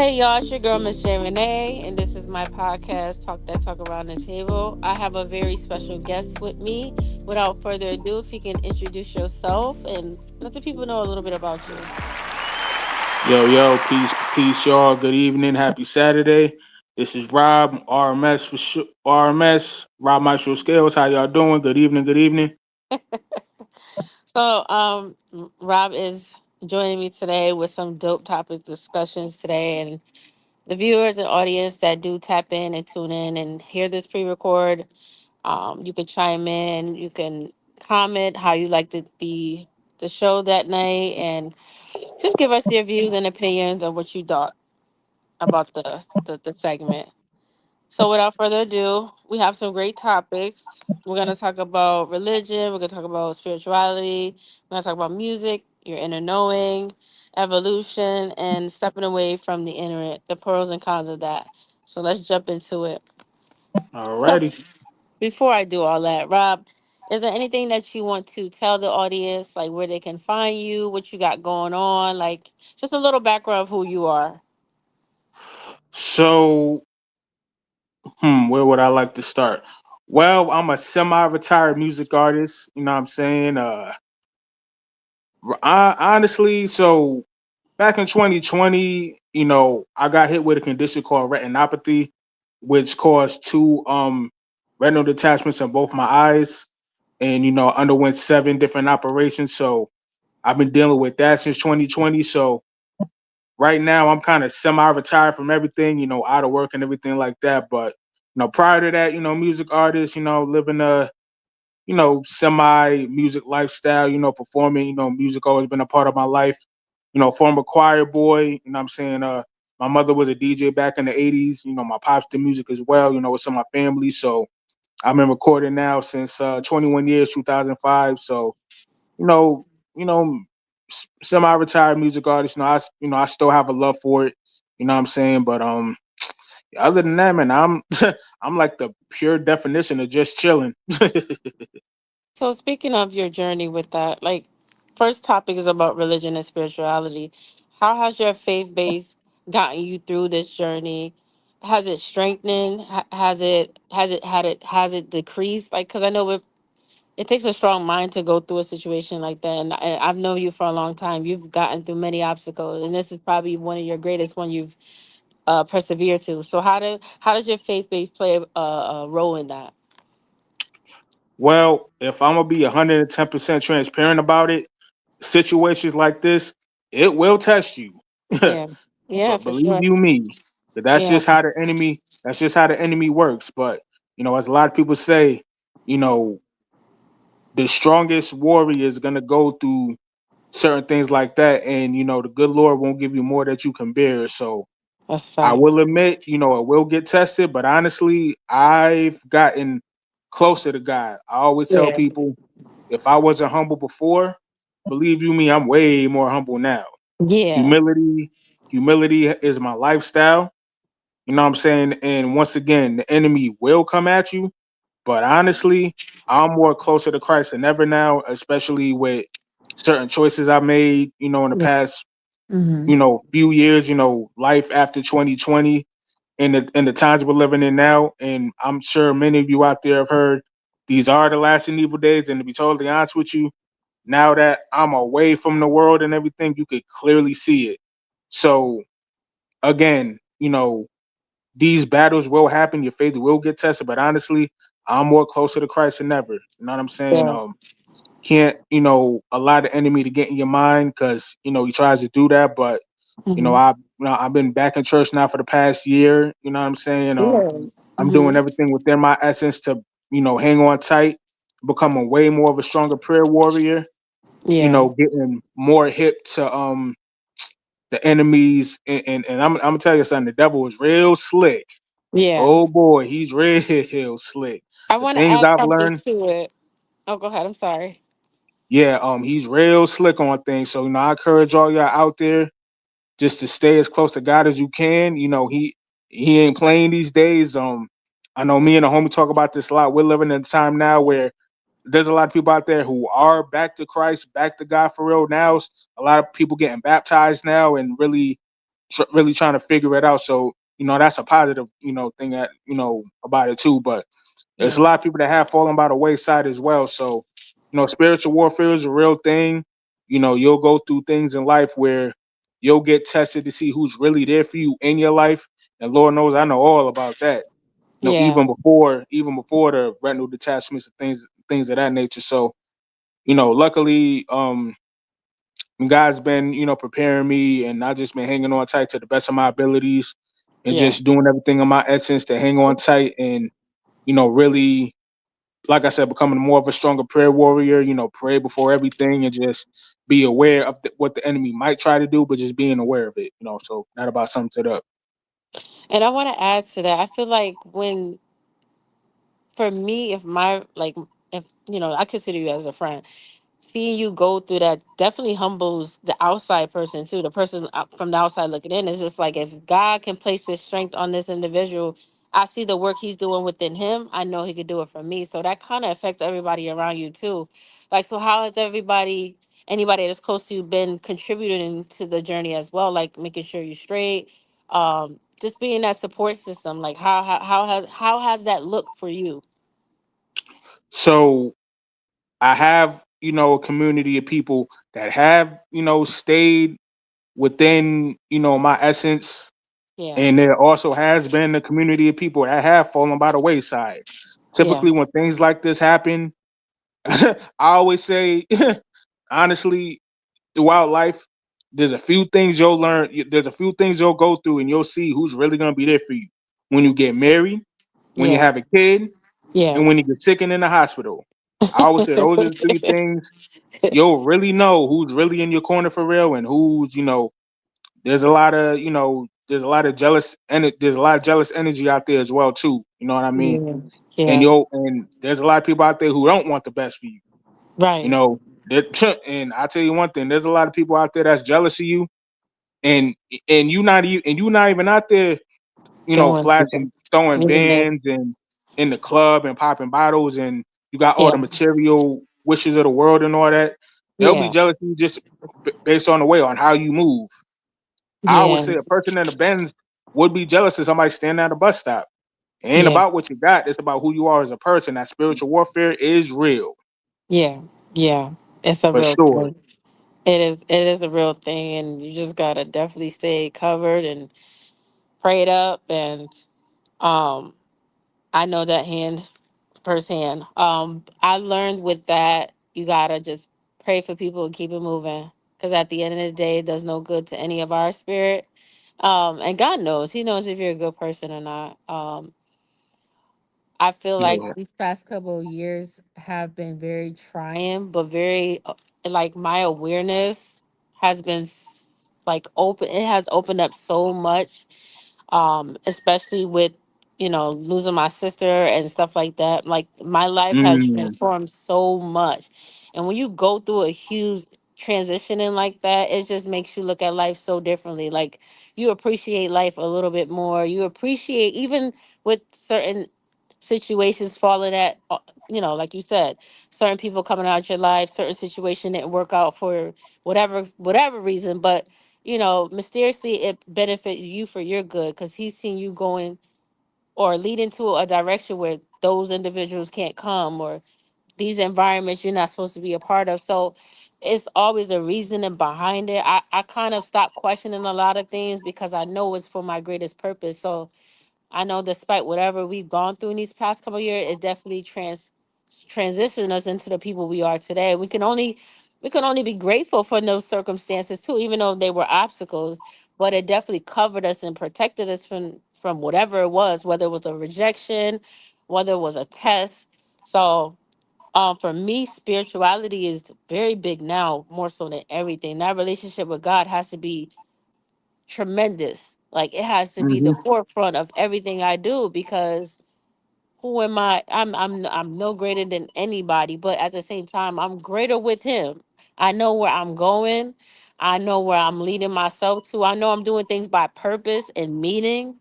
Hey y'all, it's your girl Miss J Renee, and this is my podcast, Talk That Talk Around the Table. I have a very special guest with me. Without further ado, if you can introduce yourself and let the people know a little bit about you. Yo, peace, peace, y'all. Good evening. Happy Saturday. This is Rob, RMS for sure. RMS, Rob Maestro Scales. How y'all doing? Good evening. Good evening. Rob is joining me today with some dope topic discussions today, and the viewers and audience that do tap in and tune in and hear this pre-record, you can chime in, you can comment how you like the show that night, and just give us your views and opinions on what you thought about the segment. So without further ado, we have some great topics. We're gonna talk about religion, we're gonna talk about spirituality, we're gonna talk about music, your inner knowing, evolution, and stepping away from the internet, the pros and cons of that. So let's jump into it. So Alrighty. before I do all that, Rob, is there anything that you want to tell the audience, like where they can find you, what you got going on, like just a little background of who you are? So, where would I like to start? Well, I'm a semi-retired music artist. You know what I'm saying? Honestly, back in 2020, I got hit with a condition called retinopathy, which caused two retinal detachments in both my eyes, and underwent seven different operations. So I've been dealing with that since 2020. So right now I'm kind of semi-retired from everything, out of work and everything like that. But prior to that, music artist, living a semi music lifestyle, performing, music always been a part of my life. Former choir boy, what I'm saying, my mother was a DJ back in the 80s, my pops did music as well, it's in my family. So I've been recording now since 21 years, 2005. So, you know, you know, semi-retired music artist, I still have a love for it, what I'm saying? But other than that, man, I'm I'm like the pure definition of just chilling. So speaking of your journey with that, like first topic is about religion and spirituality. How has your faith base gotten you through this journey? Has it strengthened? Has it decreased? Like, because I know it takes a strong mind to go through a situation like that, and I've known you for a long time. You've gotten through many obstacles, and this is probably one of your greatest one you've persevered to. So how does your faith base play a role in that? Well, if I'm gonna be 110% transparent about it, situations like this, it will test you. Yeah, yeah, But for believe sure. you me, that's Yeah, just how the enemy. That's just how the enemy works. But as a lot of people say, you know, the strongest warrior is gonna go through certain things like that, and the good Lord won't give you more that you can bear. So that's I fact. will admit, it will get tested. But honestly, I've gotten closer to God. I always tell Yeah. people, if I wasn't humble before, believe you me, I'm way more humble now. Yeah. Humility, humility is my lifestyle. You know what I'm saying? And once again, the enemy will come at you. But honestly, I'm more closer to Christ than ever now, especially with certain choices I made, in the Yeah. past, Hmm. few years, life after 2020 and the times we're living in now. And I'm sure many of you out there have heard these are the last and evil days. And to be totally honest with you, now that I'm away from the world and everything, you could clearly see it. So again, these battles will happen. Your faith will get tested, but honestly, I'm more closer to Christ than ever. You know what I'm saying? Yeah. Can't allow the enemy to get in your mind because he tries to do that. But Hmm. I've been back in church now for the past year. You know what I'm saying? Yeah. I'm Hmm. doing everything within my essence to hang on tight, become a way more of a stronger prayer warrior. Yeah. Getting more hip to the enemies, and I'm gonna tell you something. The devil is real slick. Yeah. Oh boy, he's real slick. I The want to things add I've something learned, to it. Oh, go ahead. I'm sorry. yeah, he's real slick on things. So I encourage all y'all out there just to stay as close to God as you can. He ain't playing these days. I know me and the homie talk about this a lot. We're living in a time now where there's a lot of people out there who are back to Christ, back to God for real now. A lot of people getting baptized now and really really trying to figure it out. So that's a positive thing that about it too. But there's a Yeah. lot of people that have fallen by the wayside as well. So spiritual warfare is a real thing. You'll go through things in life where you'll get tested to see who's really there for you in your life. And Lord knows I know all about that. Yeah. Even before the retinal detachments and things of that nature. So luckily, God's been preparing me, and I just been hanging on tight to the best of my abilities, and Yeah. just doing everything in my essence to hang on tight and really, like I said, becoming more of a stronger prayer warrior. Pray before everything and just be aware of what the enemy might try to do, but just being aware of it. So that about sums it up. And I want to add to that. I feel like when, for me, if my, like, if, I consider you as a friend, seeing you go through that definitely humbles the outside person too. The person from the outside looking in is just like, if God can place His strength on this individual, I see the work He's doing within him. I know He could do it for me. So that kind of affects everybody around you too. Like, so how has anybody that's close to you, been contributing to the journey as well? Like making sure you're straight, just being that support system. Like how has that looked for you? So I have a community of people that have stayed within my essence. Yeah, And there also has been a community of people that have fallen by the wayside. yeah, Typically, when things like this happen, I always say, honestly, throughout life, there's a few things you'll learn. There's a few things you'll go through, and you'll see who's really going to be there for you. When you get married, when you yeah, have a kid, yeah. and when you get sick and in the hospital. I always say those are the three things you'll really know who's really in your corner for real, and who's there's a lot of there's a lot of jealous energy out there as well too. You know what I mean? Yeah, And yeah, there's a lot of people out there who don't want the best for you. You right. know, and I tell you one thing, there's a lot of people out there that's jealous of you, and you not even out there, Doing flashing, throwing yeah, bands and in the club and popping bottles, and you got all the yeah, material wishes of the world and all that. They'll be yeah, jealous of you just based on the way on how you move. I would yeah, say a person in the Benz would be jealous of somebody standing at a bus stop. It ain't yeah, about what you got. It's about who you are as a person. That spiritual warfare is real yeah, yeah. It's a for real sure. thing. It is a real thing, and you just gotta definitely stay covered and prayed up. And um, I know that hand firsthand. I learned with that you gotta just pray for people and keep it moving, because at the end of the day, it does no good to any of our spirit. And God knows, He knows if you're a good person or not. I feel like Yeah. these past couple of years have been very trying, but very like my awareness has been like open. It has opened up so much, especially with losing my sister and stuff like that. Like my life has Mm, transformed so much, and when you go through a huge transitioning like that, it just makes you look at life so differently. Like you appreciate life a little bit more. You appreciate even with certain situations falling at like you said, certain people coming out your life, certain situation didn't work out for whatever reason, but mysteriously it benefited you for your good, because he's seen you going or lead into a direction where those individuals can't come, or these environments you're not supposed to be a part of. So it's always a reasoning behind it. I kind of stopped questioning a lot of things because I know it's for my greatest purpose. So I know despite whatever we've gone through in these past couple of years, it definitely transitioned us into the people we are today. We can only be grateful for those circumstances too, even though they were obstacles. But it definitely covered us and protected us from whatever it was, whether it was a rejection, whether it was a test. So for me, spirituality is very big now, more so than everything. That relationship with God has to be tremendous. Like it has to be the hmm forefront of everything I do, because who am I? I'm no greater than anybody, but at the same time, I'm greater with him. I know where I'm going. I know where I'm leading myself to. I know I'm doing things by purpose and meaning.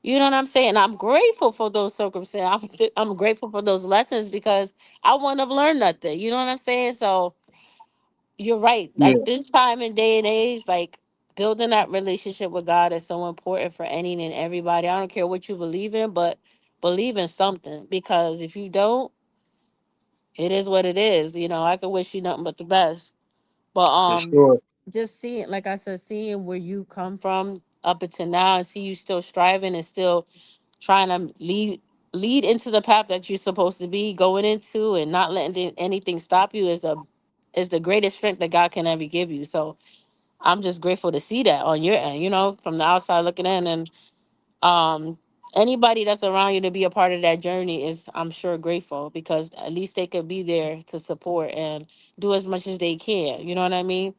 You know what I'm saying? I'm grateful for those circumstances. I'm grateful for those lessons, because I wouldn't have learned nothing. You know what I'm saying? So you're right. Yeah. Like this time and day and age, like building that relationship with God is so important for any and everybody. I don't care what you believe in, but believe in something, because if you don't, it is what it is. You know, I can wish you nothing but the best. But For sure. just seeing, like I said, seeing where you come from up until now, and see you still striving and still trying to lead into the path that you're supposed to be going into, and not letting anything stop you, is the greatest strength that God can ever give you. So I'm just grateful to see that on your end, you know, from the outside looking in. And um anybody that's around you to be a part of that journey is, I'm sure, grateful, because at least they could be there to support and do as much as they can, you know what I mean?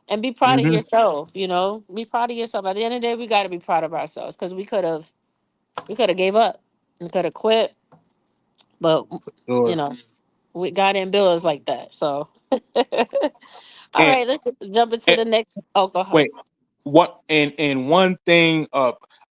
And be proud of Hmm. yourself, you know, be proud of yourself. At the end of the day, we got to be proud of ourselves, because we could have gave up, we could have quit, but you Sure. know, we God didn't build us like that. So all And, right, let's jump into and the next. Oh, go ahead. wait, what? And one thing,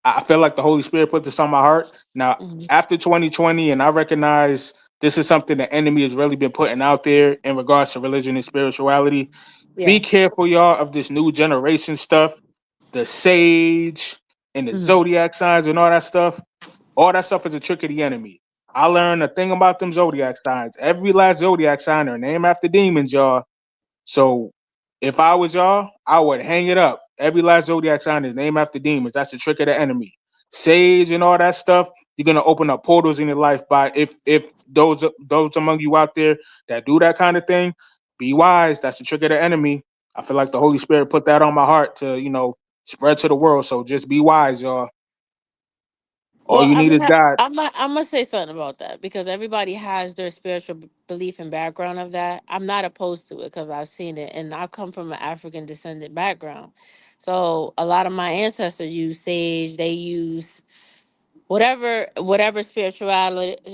I feel like the Holy Spirit put this on my heart. Now, Hmm. after 2020, and I recognize this is something the enemy has really been putting out there in regards to religion and spirituality. Yeah. Be careful, y'all, of this new generation stuff, the sage and the Hmm. zodiac signs and all that stuff. All that stuff is a trick of the enemy. I learned a thing about them zodiac signs. Every last zodiac sign are named after demons, y'all. So if I was y'all, I would hang it up. Every last zodiac sign is named after demons. That's the trick of the enemy. Sage and all that stuff, you're gonna open up portals in your life by if those among you out there that do that kind of thing, be wise. That's the trick of the enemy. I feel like the Holy Spirit put that on my heart to, spread to the world. So just be wise, y'all. All Well, you need is God. I'm gonna say something about that, because everybody has their spiritual belief and background of that. I'm not opposed to it, because I've seen it, and I come from an African descendant background. So a lot of my ancestors use sage. They use whatever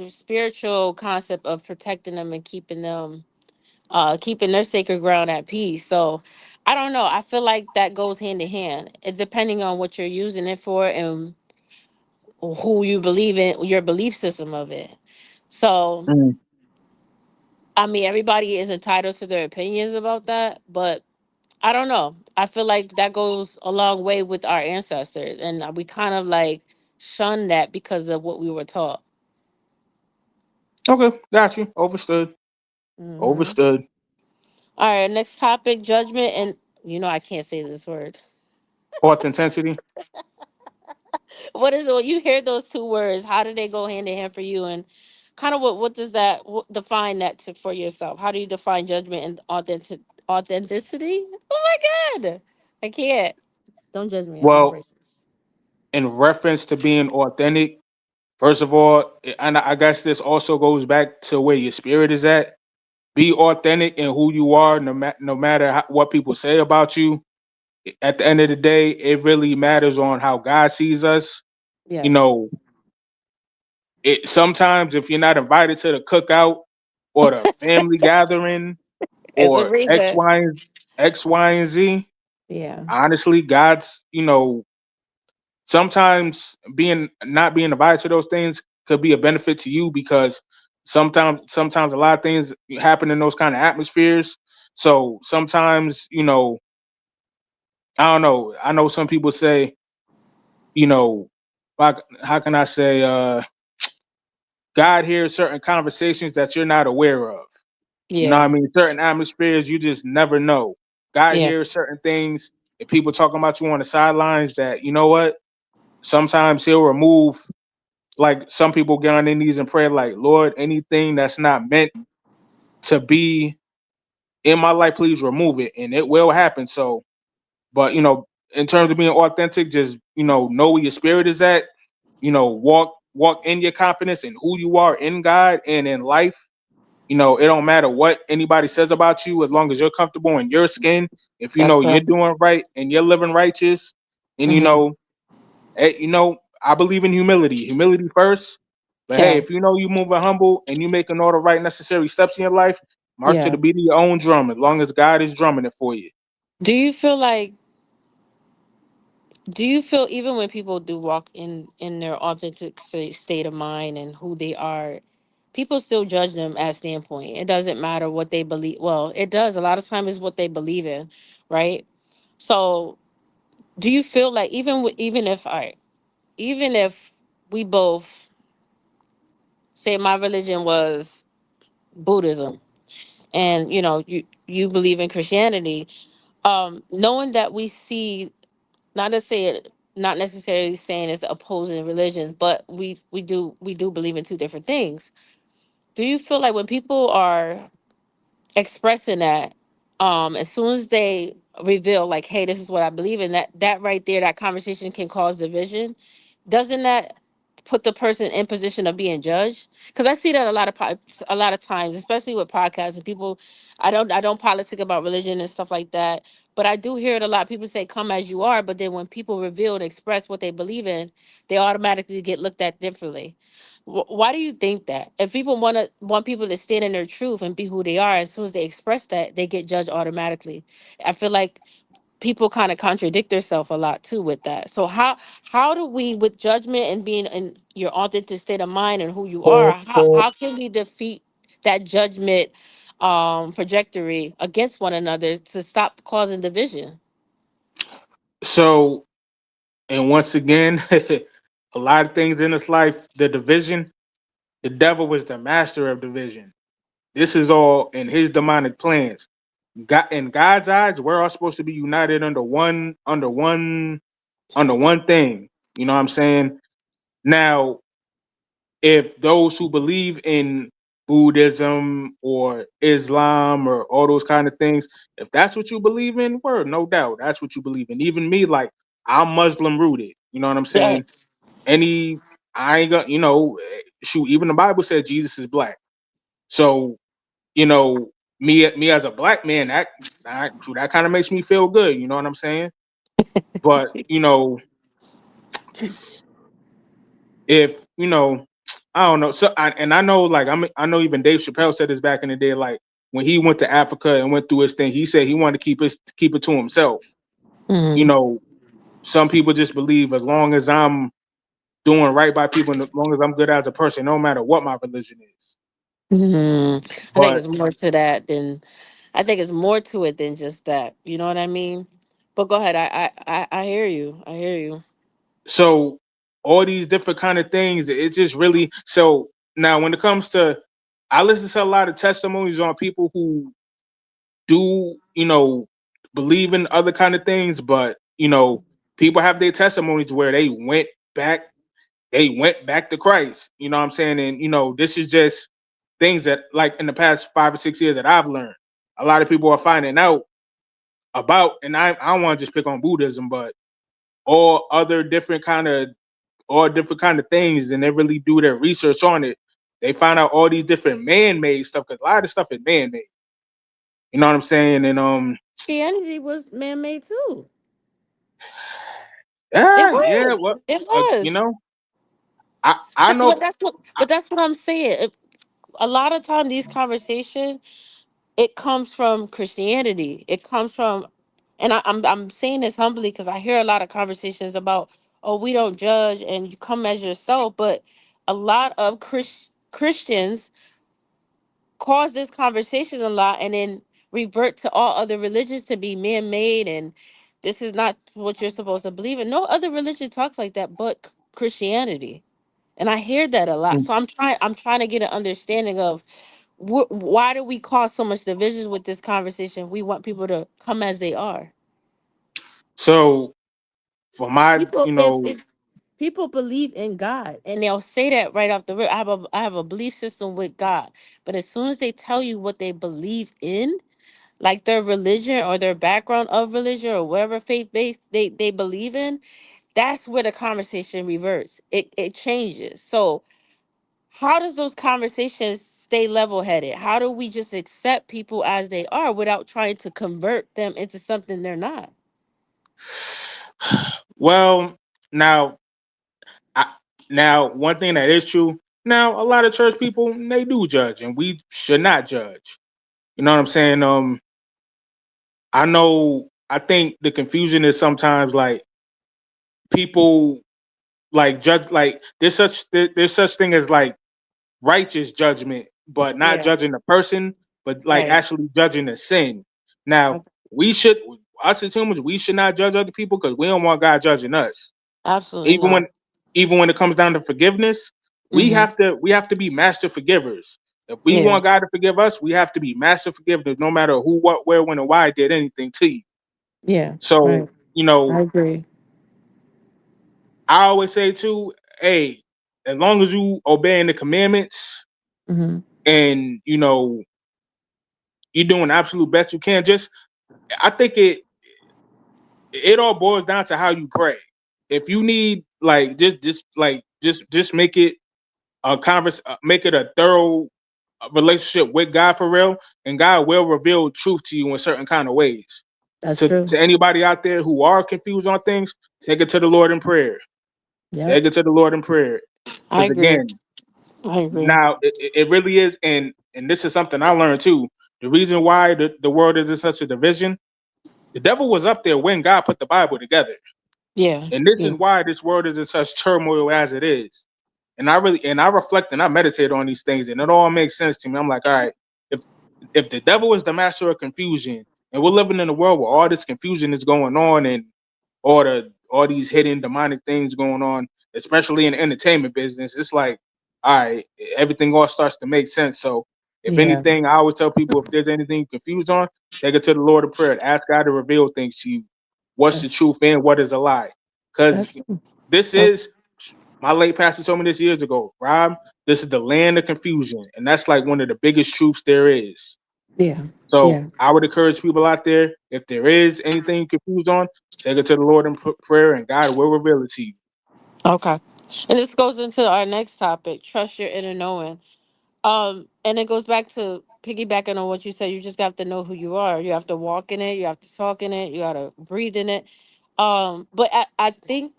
spiritual concept of protecting them and keeping their sacred ground at peace. So I don't know. I feel like that goes hand in hand. It depending on what you're using it for, and who you believe in, your belief system of it. So, Mm. I mean, everybody is entitled to their opinions about that, but I don't know. I feel like that goes a long way with our ancestors, and we kind of like shun that because of what we were taught. Okay, got you. Overstood. Hmm. Overstood. All right, next topic: judgment. And I can't say this word. Authenticity. What is it when you hear those two words? How do they go hand in hand for you? And kind of what does that define that for yourself? How do you define judgment and authenticity? Oh my god, I can't. Don't judge me. I'm Well, racist. in reference to being authentic, first of all, and I guess this also goes back to where your spirit is at. Be authentic in who you are, no matter what people say about you. At the end of the day, it really matters on how God sees us. You Yes. know, it sometimes if you're not invited to the cookout or the family gathering It's a or reason. X, Y, and Z, Yeah. honestly, God's, sometimes being not being invited to those things could be a benefit to you because sometimes a lot of things happen in those kind of atmospheres. So sometimes, I don't know. I know some people say, you know, how can I say, God hears certain conversations that you're not aware of. You know what I Yeah. mean? Certain atmospheres you just never know. God Yeah. hears certain things and people talking about you on the sidelines that, you know what? Sometimes he'll remove, like some people get on their knees and pray, like, Lord, anything that's not meant to be in my life, please remove it. And it will happen. So, but in terms of being authentic, just know where your spirit is at, walk in your confidence in who you are in God and in life. It don't matter what anybody says about you as long as you're comfortable in your skin. If you know That's you're right. doing right and you're living righteous, and Hmm. I believe in humility. Humility first. But hey, Yeah. if you know you moving humble and you making all the right necessary steps in your life, march to Yeah. the beat of your own drum as long as God is drumming it for you. Do you feel like Do you feel, even when people do walk in their authentic state of mind and who they are, people still judge them at standpoint? It doesn't matter what they believe. Well, it does. A lot of times it's what they believe in, right? So Do you feel like even if even if we both say my religion was Buddhism, and you believe in Christianity, knowing that we see, not to say it, not necessarily saying it's opposing religions, but we do believe in two different things. Do you feel like when people are expressing that, as soon as they reveal, like, hey, this is what I believe in, that right there, that conversation can cause division? Doesn't that put the person in position of being judged? Because I see that a lot of times, especially with podcasts and people. I don't politic about religion and stuff like that, but I do hear it a lot. People say come as you are, but then when people reveal and express what they believe in, they automatically get looked at differently. Why do you think that? If people want people to stand in their truth and be who they are, as soon as they express that, they get judged automatically. I feel like people kind of contradict themselves a lot too with that. So how do we, with judgment and being in your authentic state of mind and who you are, how can we defeat that judgment trajectory against one another to stop causing division? So, and once again, a lot of things in this life, the division, the devil was the master of division. This is all in his demonic plans. God, in God's eyes, we're all supposed to be united under one thing. You know what I'm saying? Now, if those who believe in Buddhism or Islam or all those kind of things, if that's what you believe in, word, no doubt, that's what you believe in. Even me, like, I'm Muslim rooted. You know what I'm saying? Yes. Any, I ain't gonna, shoot. Even the Bible said Jesus is black. So, you know, me as a black man, that kind of makes me feel good. You know what I'm saying? But if I don't know. So and I know, like, I know even Dave Chappelle said this back in the day. Like, when he went to Africa and went through his thing, he said he wanted to keep it to himself. You Hmm. know, some people just believe as long as I'm doing right by people, and as long as I'm good as a person, no matter what my religion is. Hmm. I think But it's more to that than I think it's more to it than just that. You know what I mean? But go ahead. I hear you. I hear you. so all these different kind of things, it just really, so now when it comes to, I listen to a lot of testimonies on people who do, believe in other kind of things, but people have their testimonies where back they went back to Christ. You know what I'm saying? And this is just things that, like, in the past 5 or 6 years that I've learned. A lot of people are finding out about, and I don't want to just pick on Buddhism, but all other different kind of all different kind of things, and they really do their research on it. They find out all these different man-made stuff, because a lot of stuff is man-made. You know what I'm saying? And Christianity was man made too. It yeah, was. well, It was. you know, I But, know. that's what I'm saying. A lot of time these conversations, it comes from Christianity. It comes from, and I'm saying this humbly because I hear a lot of conversations about, oh, we don't judge and you come as yourself, but a lot of Christians cause this conversation a lot and then revert to all other religions to be man-made, and this is not what you're supposed to believe in. No other religion talks like that but Christianity. And I hear that a lot. So I'm trying to get an understanding of why do we cause so much divisions with this conversation? We want people to come as they are. So for my, People, if people believe in God and they'll say that right off the rip, I have a belief system with God. But as soon as they tell you what they believe in, like their religion or their background of religion or whatever faith base they believe in, that's where the conversation reverts. It changes. So how does those conversations stay level headed? How do we just accept people as they are without trying to convert them into something they're not? well, now, I, now one thing that is true. Now, a lot of church people, they do judge, and we should not judge. You know what I'm saying? I know. I think the confusion is sometimes, like, people, like, judge, like, there's such thing as, like, righteous judgment, but not Yeah. judging the person, but, like, Right. actually judging the sin. Now, Okay. we should. us as humans, we should not judge other people because we don't want God judging us. Absolutely Even not. when even when it comes down to forgiveness, Hmm. we have to be master forgivers. If we Yeah. want God to forgive us, we have to be master forgivers, no matter who, what, where, when, or why did anything to you. Yeah. So, Right. you I know, agree. I always say too, hey, as long as you obeying the commandments Hmm. and you're doing the absolute best you can, just I think it all boils down to how you pray. If you need like just make it a make it a thorough relationship with God for real, and God will reveal truth to you in certain kind of ways. That's To true. anybody out there who are confused on things, take it to the Lord in prayer. Yep. Take it to the Lord in prayer. I Because agree. again, I agree. now it really is, and this is something I learned too. The reason why the world is in such a division, the devil was up there when God put the Bible together. Yeah. And this Yeah. is why this world is in such turmoil as it is. And I reflect and I meditate on these things, and it all makes sense to me. I'm like, all right, if if the devil is the master of confusion, and we're living in a world where all this confusion is going on, and all these hidden demonic things going on, especially in the entertainment business, it's like, all right, everything all starts to make sense. So if Yeah. anything, I always tell people if there's anything you're confused on, take it to the Lord of prayer and ask God to reveal things to you. What's the That's truth and what is a lie? Because that's this that's is my late pastor told me this years ago, Rob, this is the land of confusion. And that's like one of the biggest truths there is. yeah. So Yeah. I would encourage people out there, if there is anything you're confused on, take it to the Lord in prayer and God will reveal it to you. Okay. And this goes into our next topic, trust your inner knowing. And it goes back to piggybacking on what you said. You just have to know who you are. You have to walk in it. You have to talk in it. You got to breathe in it. But I think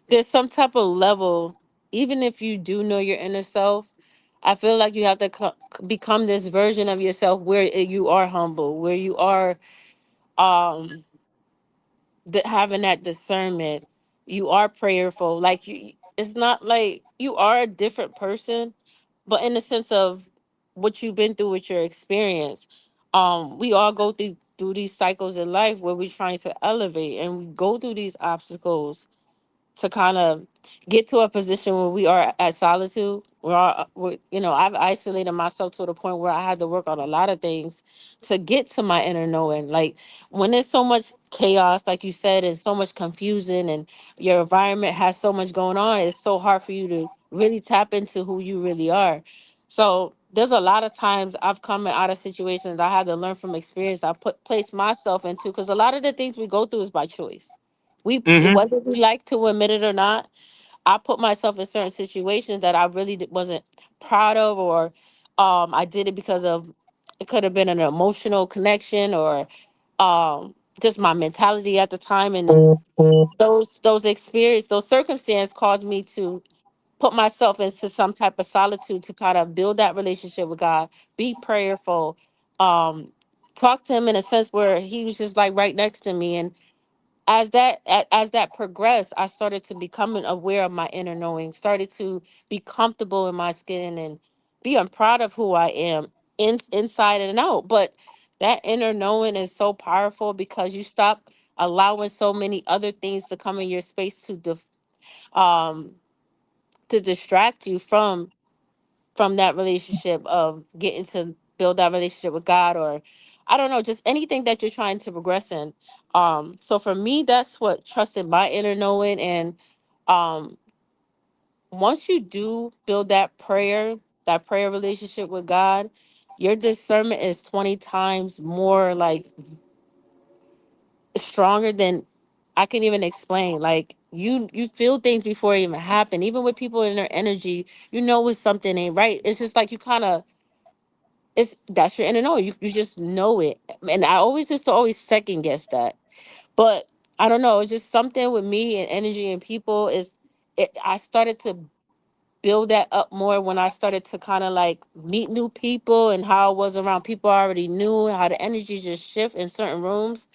there's some type of level, even if you do know your inner self, I feel like you have to become this version of yourself where you are humble, where you are um having that discernment. You are prayerful. Like it's not like you are a different person, but in the sense of what you've been through with your experience. We all go through these cycles in life where we're trying to elevate, and we go through these obstacles to kind of get to a position where we are at solitude. I've isolated myself to the point where I had to work on a lot of things to get to my inner knowing. Like when there's so much chaos, like you said, and so much confusion, and your environment has so much going on, it's so hard for you to really tap into who you really are. So there's a lot of times I've come out of situations I had to learn from experience. I place myself into, because a lot of the things we go through is by choice. Mm-hmm. Whether we like to admit it or not, I put myself in certain situations that I really wasn't proud of, or I did it because of, it could have been an emotional connection, or just my mentality at the time, and those circumstances caused me to put myself into some type of solitude to kind of build that relationship with God, be prayerful, um, talk to Him in a sense where He was just like right next to me. And as that progressed, I started to become aware of my inner knowing, started to be comfortable in my skin, and being proud of who I am inside and out. But that inner knowing is so powerful because you stop allowing so many other things to come in your space um to distract you from that relationship of getting to build that relationship with God, or I don't know, just anything that you're trying to progress in. So for me, that's what trusting my inner knowing. And um once you do build that prayer relationship with God, your discernment is 20 times more like stronger than I can even explain. Like you feel things before it even happen. Even with people in their energy, you know when something ain't right. It's just like you kind of, it's that's your inner knowing. You just know it. And I always just always second guess that. But I don't know, it's just something with me and energy and people is I started to build that up more when I started to kind of like meet new people, and how I was around people I already knew, and how the energy just shift in certain rooms.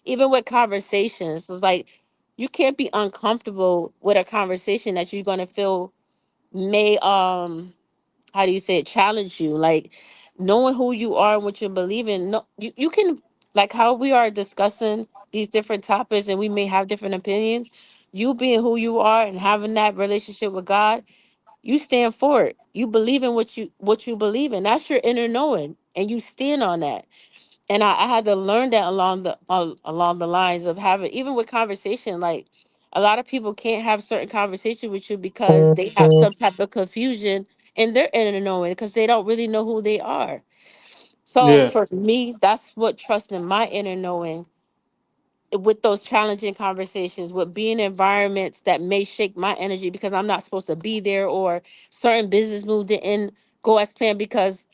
Even with conversations, it's like you can't be uncomfortable with a conversation that you're gonna feel may how do you say it, challenge you. Like knowing who you are and what you believe in, no, you can Like how we are discussing these different topics and we may have different opinions, you being who you are and having that relationship with God, you stand for it. You believe in what you believe in. That's your inner knowing, and you stand on that. And I had to learn that along the lines of having, even with conversation, like a lot of people can't have certain conversation with you because they have some type of confusion in their inner knowing because they don't really know who they are. So Yeah. for me, that's what trusting my inner knowing with those challenging conversations, with being in environments that may shake my energy because I'm not supposed to be there, or certain business move didn't go as planned because,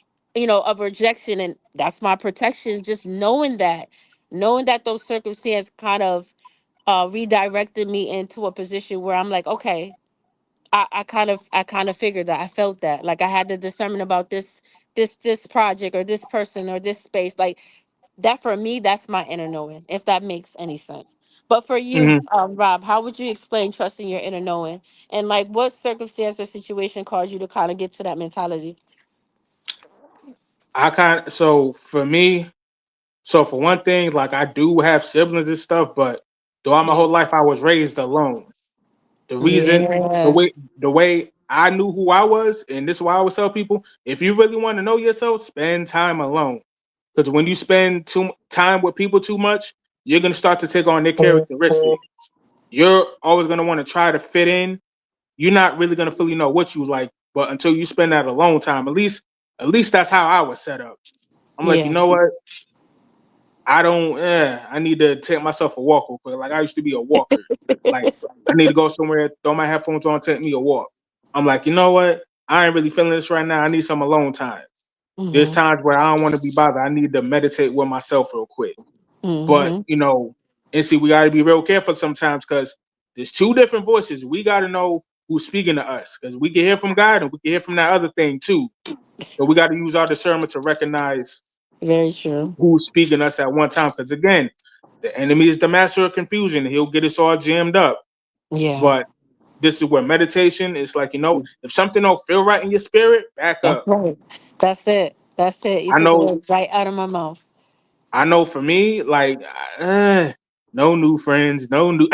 of rejection. And that's my protection. Just knowing that those circumstances kind of redirected me into a position where I'm like, okay, I kind of figured that. I felt that. Like I had the discernment about this project or this person or this space. Like that for me, that's my inner knowing, if that makes any sense. But for you, Hmm. Rob, how would you explain trusting your inner knowing? And like what circumstance or situation caused you to kind of get to that mentality? So for me, so for one thing, like I do have siblings and stuff, but throughout my Yeah. whole life I was raised alone. The reason the Yeah. way the way I knew who I was, and this is why I always tell people, if you really want to know yourself, spend time alone. Because when you spend too time with people too much, you're gonna start to take on their characteristics. You're always gonna want to try to fit in. You're not really gonna fully know what you like, but until you spend that alone time, at least that's how I was set up. I'm like, you Yeah. know what? I don't. I need to take myself a walk real quick. Like I used to be a walker. Like I need to go somewhere, throw my headphones on, take me a walk. I'm like, you know what? I ain't really feeling this right now. I need some alone time. There's Mhm. times where I don't want to be bothered. I need to meditate with myself real quick. But Mhm. and see, we got to be real careful sometimes because there's two different voices. We got to know who's speaking to us because we can hear from God and we can hear from that other thing too. So we got to use our discernment to recognize Very true. who's speaking to us at one time. Because again, the enemy is the master of confusion. He'll get us all jammed up. Yeah. But this is where meditation is like, if something don't feel right in your spirit, back That's up. right. That's it. That's it. You I took the know, words right out of my mouth. I know for me, like, no new friends, no new.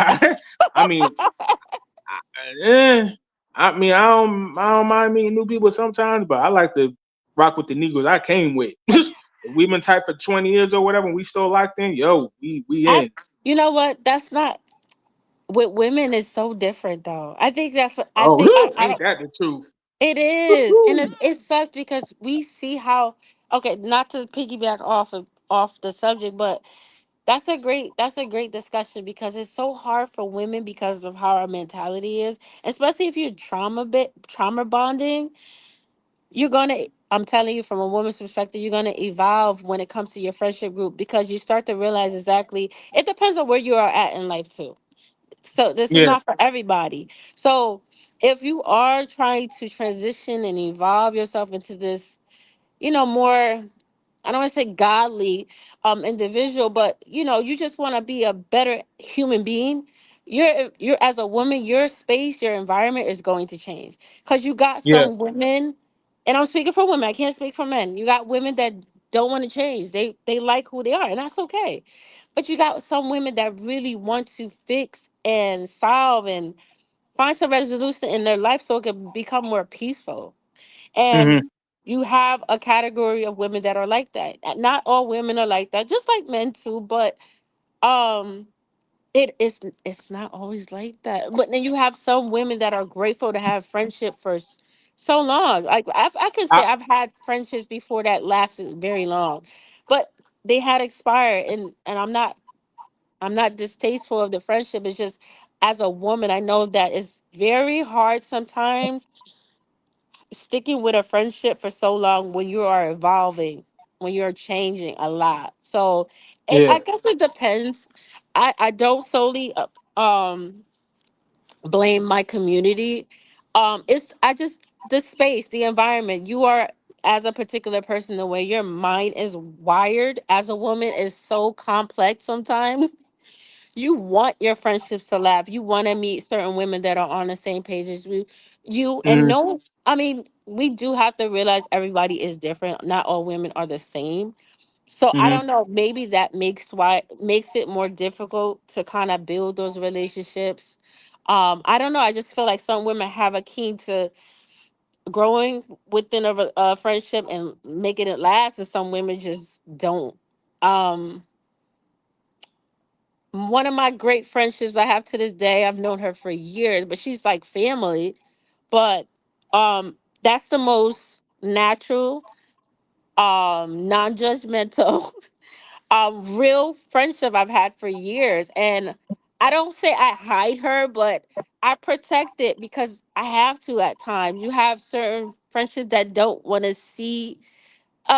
I mean, eh, I don't mind meeting new people sometimes, but I like to rock with the Negroes I came with. If we've been tight for 20 years or whatever, and we still locked in. Yo, we I in. You know what? That's not with women is so different though. I think that's I Oh, think I ain't don't that the truth? It is. And it sucks because we see how, okay, not to piggyback off the subject, but that's a great discussion because it's so hard for women because of how our mentality is, especially if you're trauma bonding. You're gonna I'm telling you from a woman's perspective, you're gonna evolve when it comes to your friendship group because you start to realize exactly it depends on where you are at in life too. So this is Yeah. not for everybody. So if you are trying to transition and evolve yourself into this, more, I don't want to say godly individual, but you just want to be a better human being. You're as a woman, your space, your environment is going to change. Cause you got Yeah. some women, and I'm speaking for women, I can't speak for men. You got women that don't want to change. They like who they are, and that's okay. But you got some women that really want to fix and solve and find some resolution in their life so it can become more peaceful. And Hmm. you have a category of women that are like that. Not all women are like that, just like men too, but um it's not always like that. But then you have some women that are grateful to have friendship for so long. Like I can say I, I've had friendships before that lasted very long, but they had expired, and I'm not distasteful of the friendship. It's just as a woman, I know that it's very hard sometimes sticking with a friendship for so long when you are evolving, when you're changing a lot. So I yeah. guess it depends. I don't solely blame my community. It's I just the space, the environment. You are as a particular person, the way your mind is wired as a woman is so complex sometimes. You want your friendships to laugh. You want to meet certain women that are on the same page as you and Mm, no, I mean, we do have to realize everybody is different. Not all women are the same. So I Hmm. don't know, maybe that makes it more difficult to kind of build those relationships. I don't know. I just feel like some women have a key to growing within a friendship and making it last, and some women just don't. Um, One of my great friendships I have to this day, I've known her for years, but she's like family. But that's the most natural, non-judgmental, real friendship I've had for years. And I don't say I hide her, but I protect it because I have to at times. You have certain friendships that don't want to see,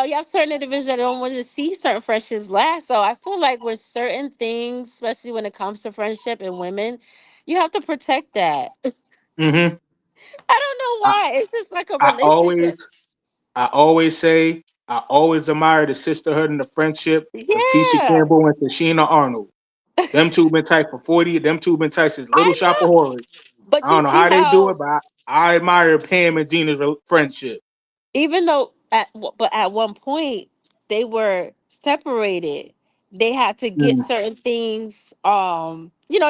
you have certain individuals that don't want to see certain friendships last. So I feel like with certain things, especially when it comes to friendship and women, you have to protect that. Hmm. I don't know I, why. It's just like a I always relationship. I always say I always admire the sisterhood and the friendship of Teacher Yeah. Campbell and Tashina Arnold. Them two been tight for 40. Them two been tight since Little I Shop of know. Horrors. But I you don't know see how they do how it, but I admire Pam and Gina's friendship. even though but at one point they were separated, they had to get Mm. certain things,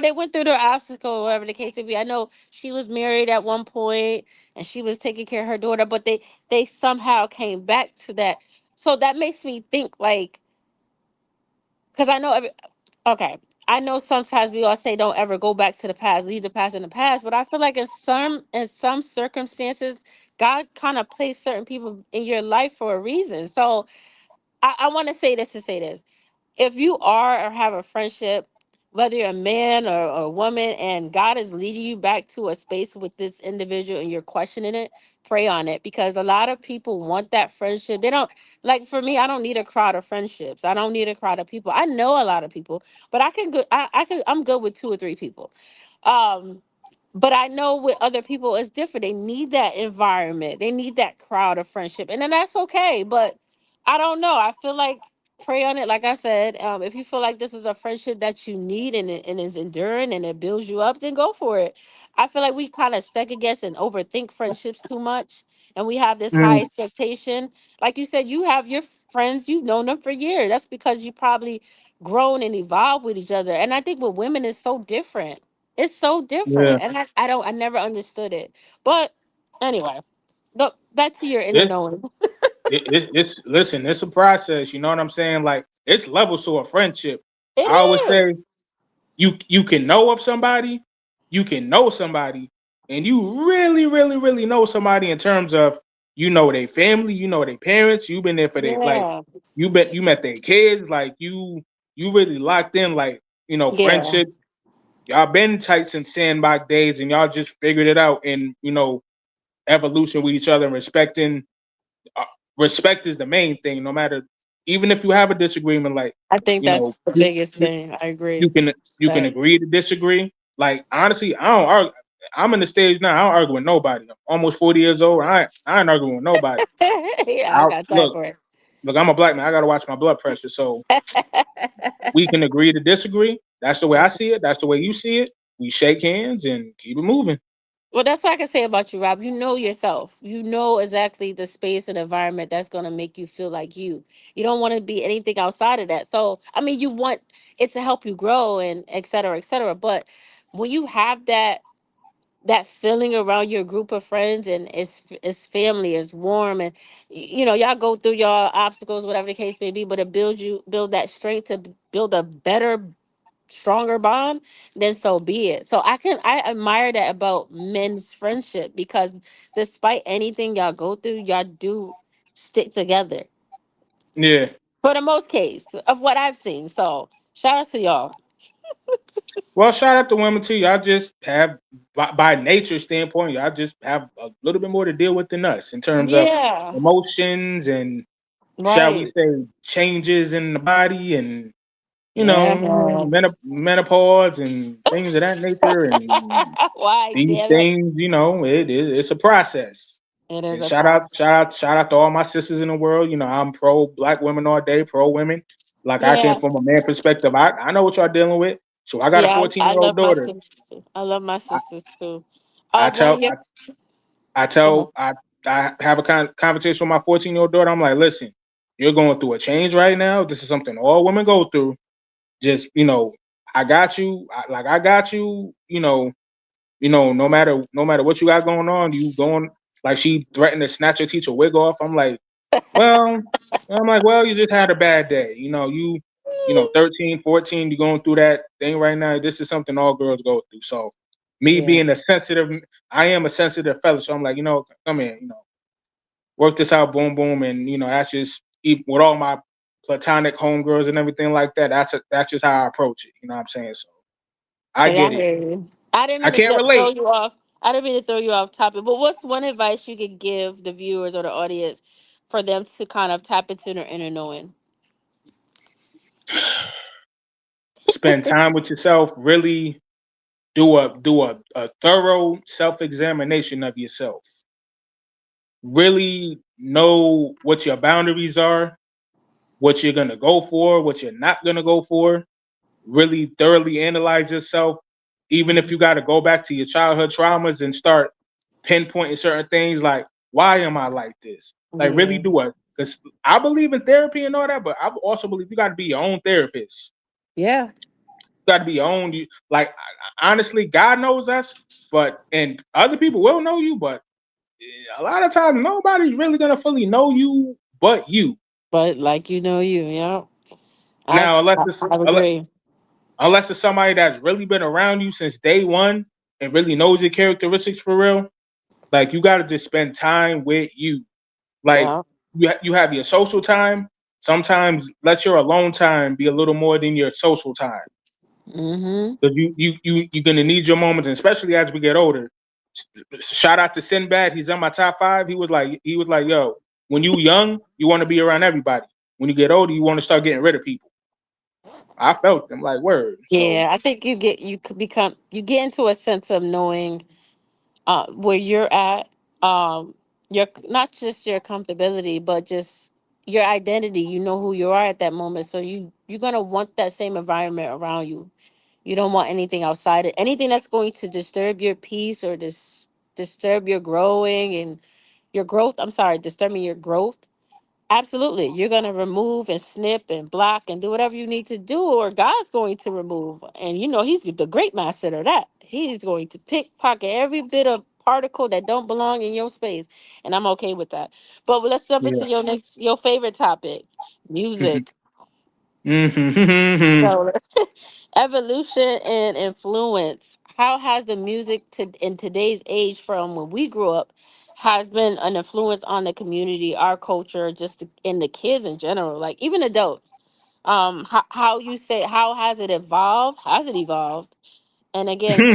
they went through their obstacle, whatever the case may be. I know she was married at one point and she was taking care of her daughter, but they somehow came back to that. So that makes me think, like, because I know okay, I know sometimes we all say don't ever go back to the past, leave the past in the past, but I feel like in some circumstances, God kind of placed certain people in your life for a reason. So I want to say this to say this: if you are or have a friendship, whether you're a man or a woman, and God is leading you back to a space with this individual and you're questioning it, pray on it, because a lot of people want that friendship. They don't, like, for me, I don't need a crowd of friendships. I don't need a crowd of people. I know a lot of people, but I'm good with two or three people. Um, but I know with other people it's different. They need that environment. They need that crowd of friendship. And then that's okay. But I don't know. I feel like pray on it. Like I said, if you feel like this is a friendship that you need and is enduring and it builds you up, then go for it. I feel like we kind of second guess and overthink friendships too much. And we have this high Mm. expectation. Like you said, you have your friends, you've known them for years. That's because you probably grown and evolved with each other. And I think with women it's so different. It's so Yeah. different. And I never understood it. But anyway, back to your inner It, knowing. it's listen, it's a process. You know what I'm saying? Like it's levels to a friendship. It I always is. say you can know of somebody, you can know somebody, and you really, really, really know somebody in terms of you know their family, you know their parents, you've been there for their like Yeah. you met their kids, like you really locked in, like Yeah. friendship. Y'all been tight since sandbox days, and y'all just figured it out, and evolution with each other and respecting. Uh, Respect is the main thing. No matter, even if you have a disagreement, like I think you know, that's the you, biggest you thing. I agree. you can Respect. agree to disagree. Like honestly, I don't argue. I'm in the stage now. I don't argue with nobody. I'm almost 40 years old. I ain't arguing with nobody. Yeah, I I got time look, for it. look. I'm a black man. I gotta watch my blood pressure. So we can agree to disagree. That's the way I see it. That's the way you see it. We shake hands and keep it moving. Well, that's what I can say about you, Rob. You know yourself. You know exactly the space and environment that's going to make you feel like you. You don't want to be anything outside of that. So, I mean, you want it to help you grow and et cetera, et cetera. But when you have that feeling around your group of friends and it's family, it's warm, and y'all go through your obstacles, whatever the case may be, but it build that strength to build a better, stronger bond, then so be it. So I admire that about men's friendship, because despite anything y'all go through, y'all do stick together Yeah. for the most case of what I've seen. So shout out to y'all. Well, shout out to women too. Y'all just have, by nature standpoint, y'all just have a little bit more to deal with than us in terms of Yeah. emotions and, shall we Right. say, changes in the body and Yeah, man. menopause and things of that nature. And Why, these damn it. things, it's a process. It is And a process. shout out to all my sisters in the world. I'm pro black women all day, pro women. Like I came Yeah. from a man perspective. I know what y'all dealing with. So I got a Yeah, 14-year I old love my daughter. sisters too. I love my I, sisters too. I One of tell your I uh tell I have a conversation with my 14-year-old daughter. I'm like, listen. You're going through a change right now. This is something all women go through. Just I got you. I got you. No matter what you got going on, you going like she threatened to snatch her teacher wig off. Well, well, you just had a bad day. 13, 14, you're going through that thing right now. This is something all girls go through. So me Yeah. being I am a sensitive fella. So I'm like, come in, work this out, boom, boom. And, that's just, with all my platonic homegirls and everything like that, that's just how I approach it. You know what I'm saying? So I Hey, I get it. hear you. I didn't I mean to can't throw relate. you off. I didn't mean to throw you off topic. But what's one advice you could give the viewers or the audience for them to kind of tap into their inner knowing? Spend time with yourself, really do a thorough self-examination of yourself. Really know what your boundaries are, what you're gonna go for, what you're not gonna go for. Really thoroughly analyze yourself, even if Mhm. you got to go back to your childhood traumas and start pinpointing certain things like, why am I like this? Like, really Yeah. do it. Because I believe in therapy and all that, but I also believe you got to be your own therapist. Yeah. You got to be your own. Like, honestly, God knows us, and other people will know you, but a lot of times nobody's really gonna fully know you but you. But like you, yeah. Now, I agree. unless it's somebody that's really been around you since day one and really knows your characteristics for real, like you got to just spend time with you. Like Yeah. you have your social time. Sometimes let your alone time be a little more than your social time Mm-hmm. because you're gonna need your moments, and especially as we get older. Shout out to Sinbad. He's on my top five. He was like, yo, when you young, you want to be around everybody. When you get older, you want to start getting rid of people. I felt them like word. So Yeah. I think you could become you get into a sense of knowing where you're at, your not just your comfortability, but just your identity. You know who you are at that moment, so you're gonna want that same environment around you. You don't want anything outside it, anything that's going to disturb your peace or disturb your growing and your growth. I'm sorry, disturbing your growth. Absolutely. You're going to remove and snip and block and do whatever you need to do, or God's going to remove. And He's the great master of that. He's going to pickpocket every bit of particle that don't belong in your space. And I'm okay with that. But let's jump into yeah. your favorite topic, music. Hmm. So evolution and influence. How has the music in today's age from when we grew up has been an influence on the community, our culture, in the kids in general, like even adults? How you say how has it evolved? Has it evolved? And again,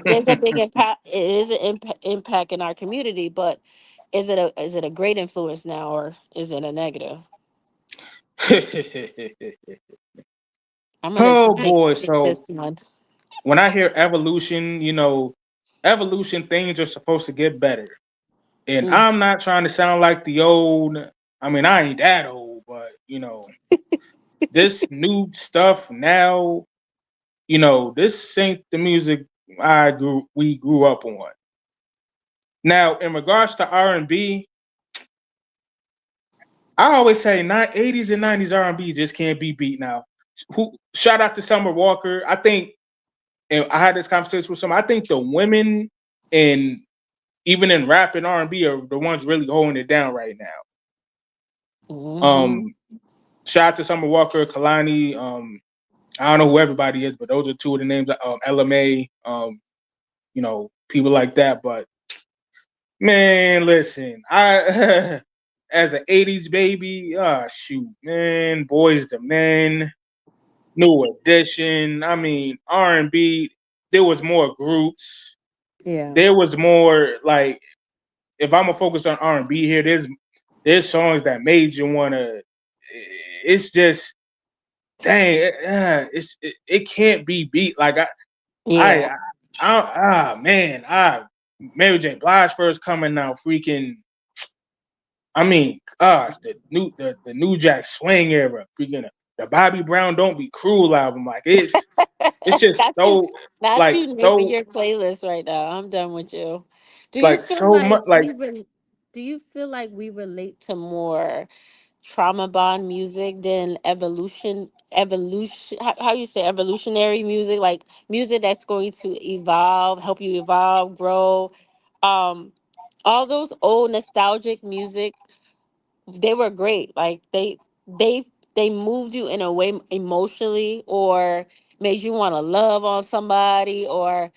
there's a big impact. It is an impact in our community, but is it a great influence now or is it a negative? I'm gonna let Oh you boy. take So this one. when I hear evolution, evolution things are supposed to get better. And Mm, I'm not trying to sound like the old, I mean, I ain't that old, but this new stuff now, this ain't the music we grew up on. Now, in regards to R&B, I always say 80s and 90s R&B just can't be beat now. Shout out to Summer Walker. I think, and I had this conversation with someone. I think the women in even in rap and R&B are the ones really holding it down right now. mm-hmm. Um, Shout out to Summer Walker, Kalani. I don't know who everybody is, but those are two of the names. LMA. People like that. But man, listen, I as an '80s baby, shoot, man, Boys to Men, New Edition. I mean, R&B. There was more groups. Yeah. There was more like if I'm gonna focus on R&B here, there's songs that made you wanna. It's just dang, it can't be beat. Like I, Yeah. man, Mary J. Blige first coming out, freaking. I mean, gosh, the New Jack Swing era, freaking the Bobby Brown Don't Be Cruel album, like it's just Not you, not like you naming so your playlist right now. I'm done with you. Do it's you like feel so much like like do you feel like we relate to more trauma bond music than evolution how you say evolutionary music, like music that's going to evolve, help you evolve, grow. um all those old nostalgic music, they were great. Like they moved you in a way emotionally, or made you want to love on somebody, or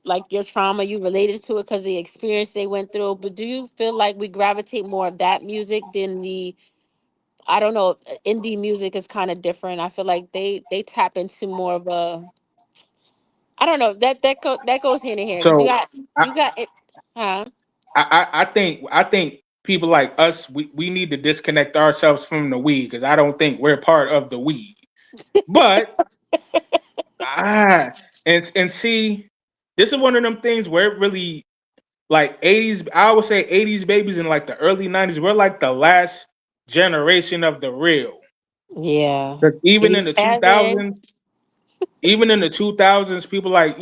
like your trauma, you related to it because the experience they went through. But do you feel like we gravitate more of that music than the, I don't know, indie music is kind of different. I feel like they tap into more of a, I don't know, that goes hand in hand because So I, you got it. Huh? I think people like us, we need to disconnect ourselves from the weed because I don't think we're part of the weed. But ah, and see, this is one of them things where it really like 80s. I would say 80s babies in like the early 90s. We're like the last generation of the real. Yeah. Because even in the 87. 2000s, even in the 2000s, people like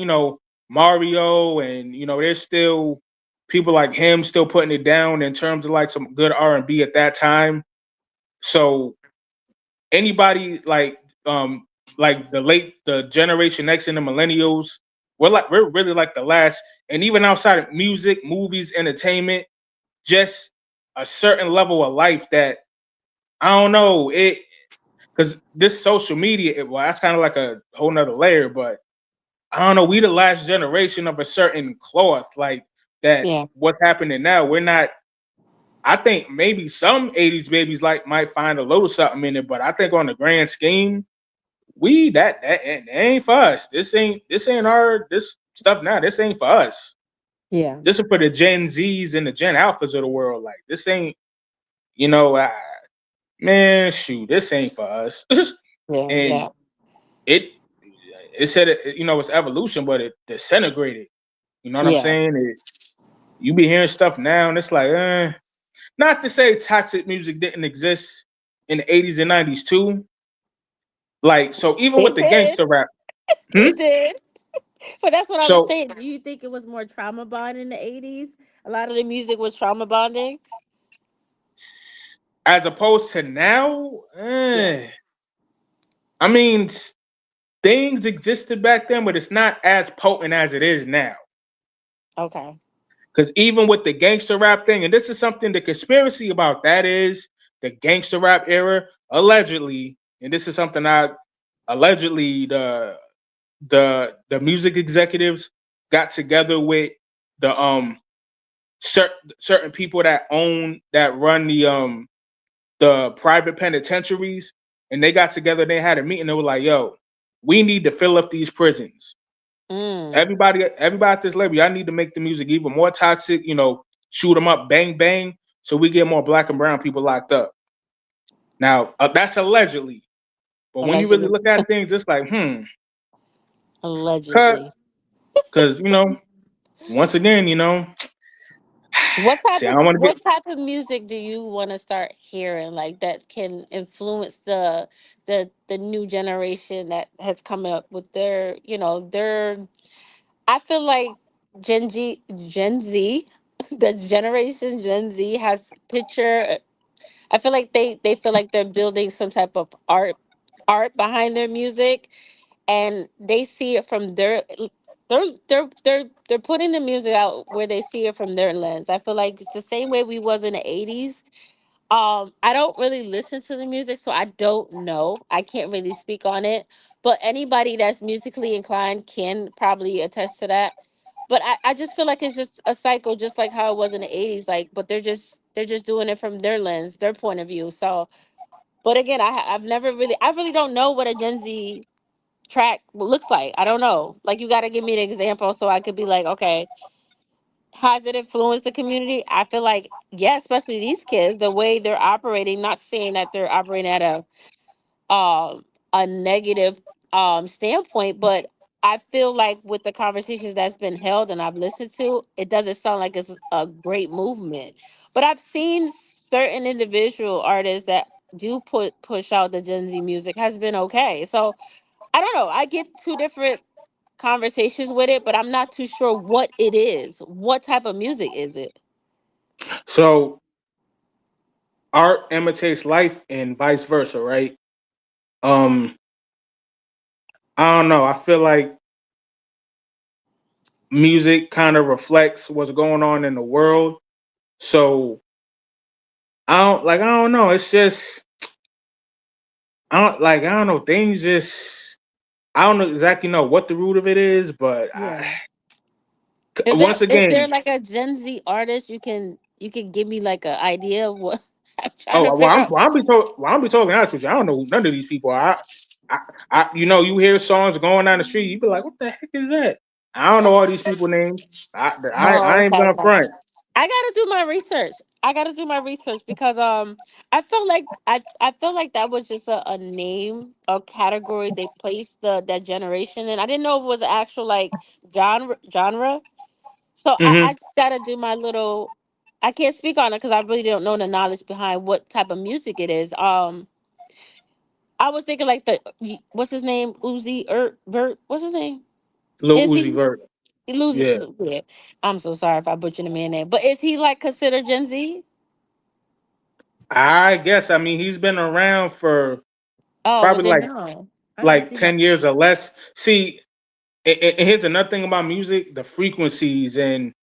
Mario and there's still people like him still putting it down in terms of like some good R&B at that time. So anybody like the generation X and the millennials, we're really like the last. And even outside of music, movies, entertainment, just a certain level of life that I don't know it, because this social media, well, that's kind of like a whole nother layer. But I don't know, we the last generation of a certain cloth like that. Yeah. What's happening now, we're not. I think maybe some 80s babies like might find a little something in it, but I think on the grand scheme, we that ain't for us. This ain't our this stuff now. This ain't for us. Yeah. This is for the Gen Zs and the Gen Alphas of the world. Like this ain't, you know, uh, man, shoot, this ain't for us. Yeah. And Yeah. it it said it's evolution, but it disintegrated. You know what I'm Yeah. saying? You be hearing stuff now, and it's like, not to say toxic music didn't exist in the 80s and 90s too. Like, so even with It the did. gangster rap, hmm? It did. But that's what I was So saying. Do you think it was more trauma bond in the 80s? A lot of the music was trauma bonding. as opposed to now, Yeah. I mean, things existed back then, but it's not as potent as it is now. Okay. Because even with the gangster rap thing, and this is something, the conspiracy about that is the gangster rap era allegedly, and this is something I allegedly the music executives got together with the certain people that run the private penitentiaries, and they got together. They had a meeting. They were like, "Yo, we need to fill up these prisons. Mm. Everybody at this level, y'all need to make the music even more toxic. Shoot them up, bang bang, so we get more black and brown people locked up." Now that's allegedly, but when you really Allegedly. look at things, it's like, cut, Allegedly. because once again, see, I don't want to get. What type of music do you want to start hearing, like that can influence the new generation that has come up with their I feel like Gen Z, the generation Gen Z has picture. I feel like they feel like they're building some type of art behind their music, and they see it from they're putting the music out where they see it from their lens. I feel like it's the same way we was in the 80s. I don't really listen to the music, so I don't know. I can't really speak on it. But anybody that's musically inclined can probably attest to that. But I just feel like it's just a cycle, just like how it was in the 80s. Like, but they're just doing it from their lens, their point of view. So, but again, I've never really, I really don't know what a Gen Z track looks like. I don't know. Like, you got to give me an example so I could be like, okay, has it influenced the community? I feel like, yeah, especially these kids, the way they're operating, not saying that they're operating at a negative standpoint, but I feel like with the conversations that's been held and I've listened to, it doesn't sound like it's a great movement. But I've seen certain individual artists that do push out the Gen Z music has been okay. So I don't know. I get two different conversations with it, but I'm not too sure what it is. What type of music is it? So art imitates life and vice versa, right? Um, I don't know. I feel like music kind of reflects what's going on in the world. So I don't know. It's just I don't know. Things just I don't know exactly know what the root of it is, but Yeah. Is there once is there again, like a Gen Z artist you can give me like an idea of what I'm trying to oh figure out? well, I'm be totally honest with you. I don't know who none of these people are. I, you know, you hear songs going down the street, you be like, what the heck is that? I don't know all these people names. I Oh, ain't okay, gonna okay. front. I gotta do my research. I gotta do my research because I felt like I feel like that was just a name, a category they placed that generation in. I didn't know it was an actual like genre. So I Hmm. just gotta do my little. I can't speak on it because I really don't know the knowledge behind what type of music it is. I was thinking like what's his name, Uzi Vert. What's his name? Lil Is Uzi he Vert. losing? Yeah. Yeah. I'm so sorry if I butchered the man name, but is he like considered Gen Z? I guess I mean he's been around for Oh, well probably then no. I didn't like see him. 10 years or less. See, and here's another thing about music, the frequencies and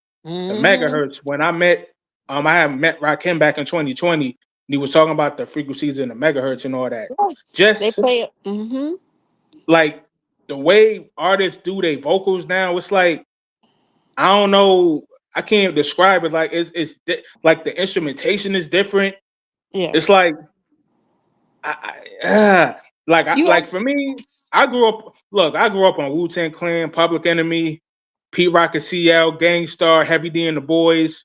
the Mm-hmm. megahertz. When I had met Rakim back in 2020, and he was talking about the frequencies and the megahertz and all that. Yes. They Just play it. Mm-hmm. like the way artists do their vocals now, it's like I don't know. I can't describe it. Like like the instrumentation is different. Yeah. It's like You like have for me, I grew up. Look, I grew up on Wu Tang Clan, Public Enemy, Pete Rock and CL, Gangstar, Heavy D and the Boys.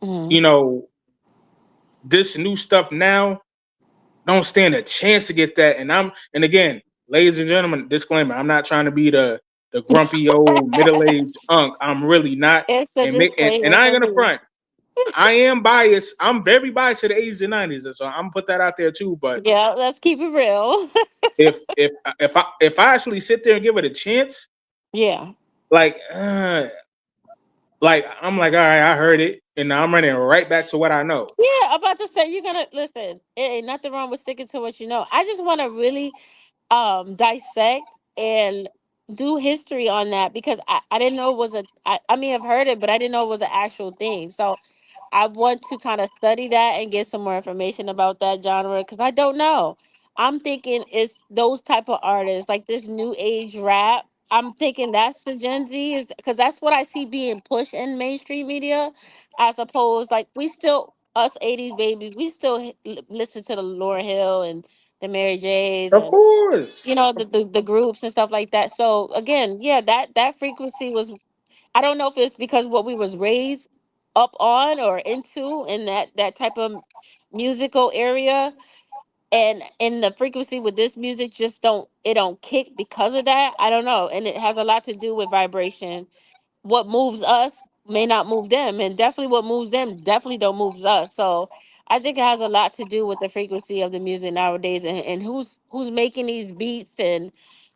mm-hmm. You know, this new stuff now don't stand a chance to get that. And again, ladies and gentlemen, disclaimer: I'm not trying to be the grumpy old middle aged unk. I'm really not. It's a And disclaimer I ain't for gonna me. front. I am biased. I'm very biased to the 80s and 90s, so I'm gonna put that out there too. But Yeah, let's keep it real. if I actually sit there and give it a chance, Yeah. like I'm like, all right, I heard it, and now I'm running right back to what I know. Yeah, I'm about to say you're gonna listen. It ain't nothing wrong with sticking to what you know. I just want to really dissect and do history on that because I didn't know it was I may have heard it, but I didn't know it was an actual thing. So I want to kind of study that and get some more information about that genre because I don't know. I'm thinking it's those type of artists like this new age rap. I'm thinking that's the Gen Z is because that's what I see being pushed in mainstream media, as opposed like we still us '80s babies we still listen to the Lauryn Hill and the Mary J's Of and course. the groups and stuff like that. So again, yeah, that frequency was I don't know if it's because what we was raised up on or into in that type of musical area and the frequency with this music just don't kick because of that. I don't know. And it has a lot to do with vibration. What moves us may not move them and definitely what moves them definitely don't move us. So I think it has a lot to do with the frequency of the music nowadays and who's making these beats and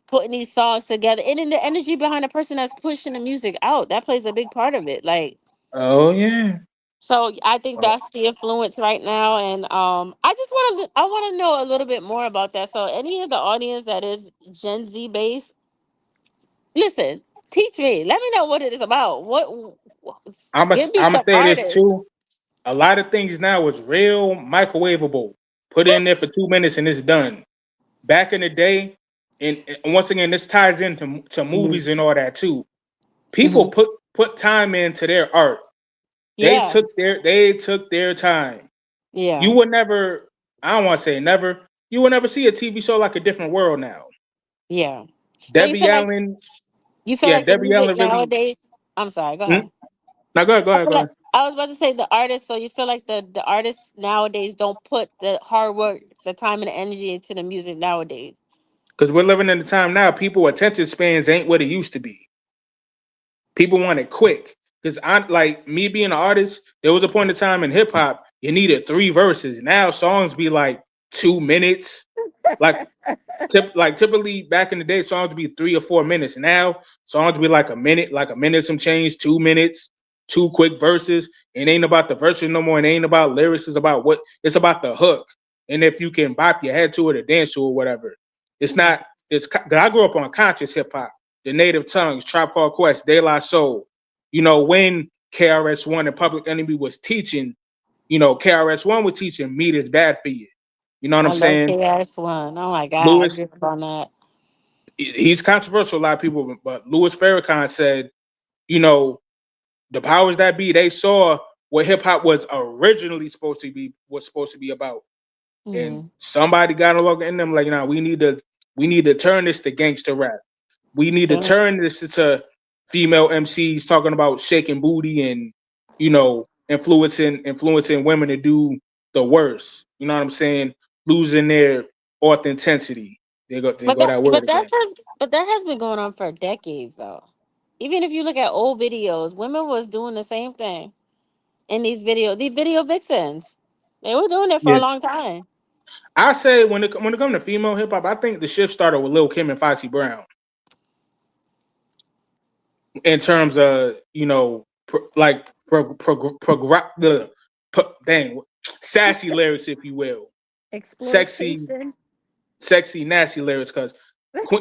putting these songs together and then the energy behind the person that's pushing the music out that plays a big part of it like Oh yeah. so I think Oh, that's the influence right now and I want to know a little bit more about that. So any of the audience that is Gen Z based, listen, teach me, let me know what it is about. Give me I'm gonna some say this artists. too. A lot of things now is real microwavable. Put it in there for 2 minutes and it's done. Back in the day, and once again, this ties into to Mhm. movies and all that too. People Mhm. put time into their art. Yeah, They took their time. yeah, You would never. I don't want to say never. You will never see a TV show like A Different World now. yeah. So Debbie Allen, you feel yeah, like the Debbie music Allen really. nowadays. I'm sorry. Go Hmm? ahead. Now go ahead, go I ahead, feel go like ahead. I was about to say the artists. So you feel like the artists nowadays don't put the hard work, the time, and the energy into the music nowadays. Because we're living in a time now. People attention spans ain't what it used to be. People want it quick. Because I like me being an artist. There was a point in time in hip hop you needed 3 verses. Now songs be like 2 minutes. Like typically back in the day, songs would be 3 or 4 minutes. Now songs be like a minute some change, 2 minutes, two quick verses. It ain't about the verse no more. It ain't about lyrics. It's about what it's about the hook. And if you can bop your head to it or dance to it or whatever, it's Mhm. not. It's 'cause I grew up on conscious hip hop, the Native Tongues, Tribe Called Quest, De La Soul. When KRS-One and Public Enemy was teaching, KRS-One was teaching meat is bad for you. You know what I'm I love saying? KS1. Oh my God, I Lewis, grew up on that. he's controversial, a lot of people, but Louis Farrakhan said, you know, the powers that be, they saw what hip hop was supposed to be about. And Mm. somebody got along in them like, nah, we need to turn this to gangster rap. We need to Mm. turn this into female MCs talking about shaking booty and, influencing women to do the worst. You know what I'm saying? Losing their authenticity. They But go that, that word but that again. has, but that has been going on for decades, though. Even if you look at old videos, women was doing the same thing in these video vixens. They were doing it for a Yeah. long time. I say when it comes to female hip hop, I think the shift started with Lil Kim and Foxy Brown in terms of dang sassy lyrics, if you will, sexy, Exploitation. sexy, nasty lyrics. Because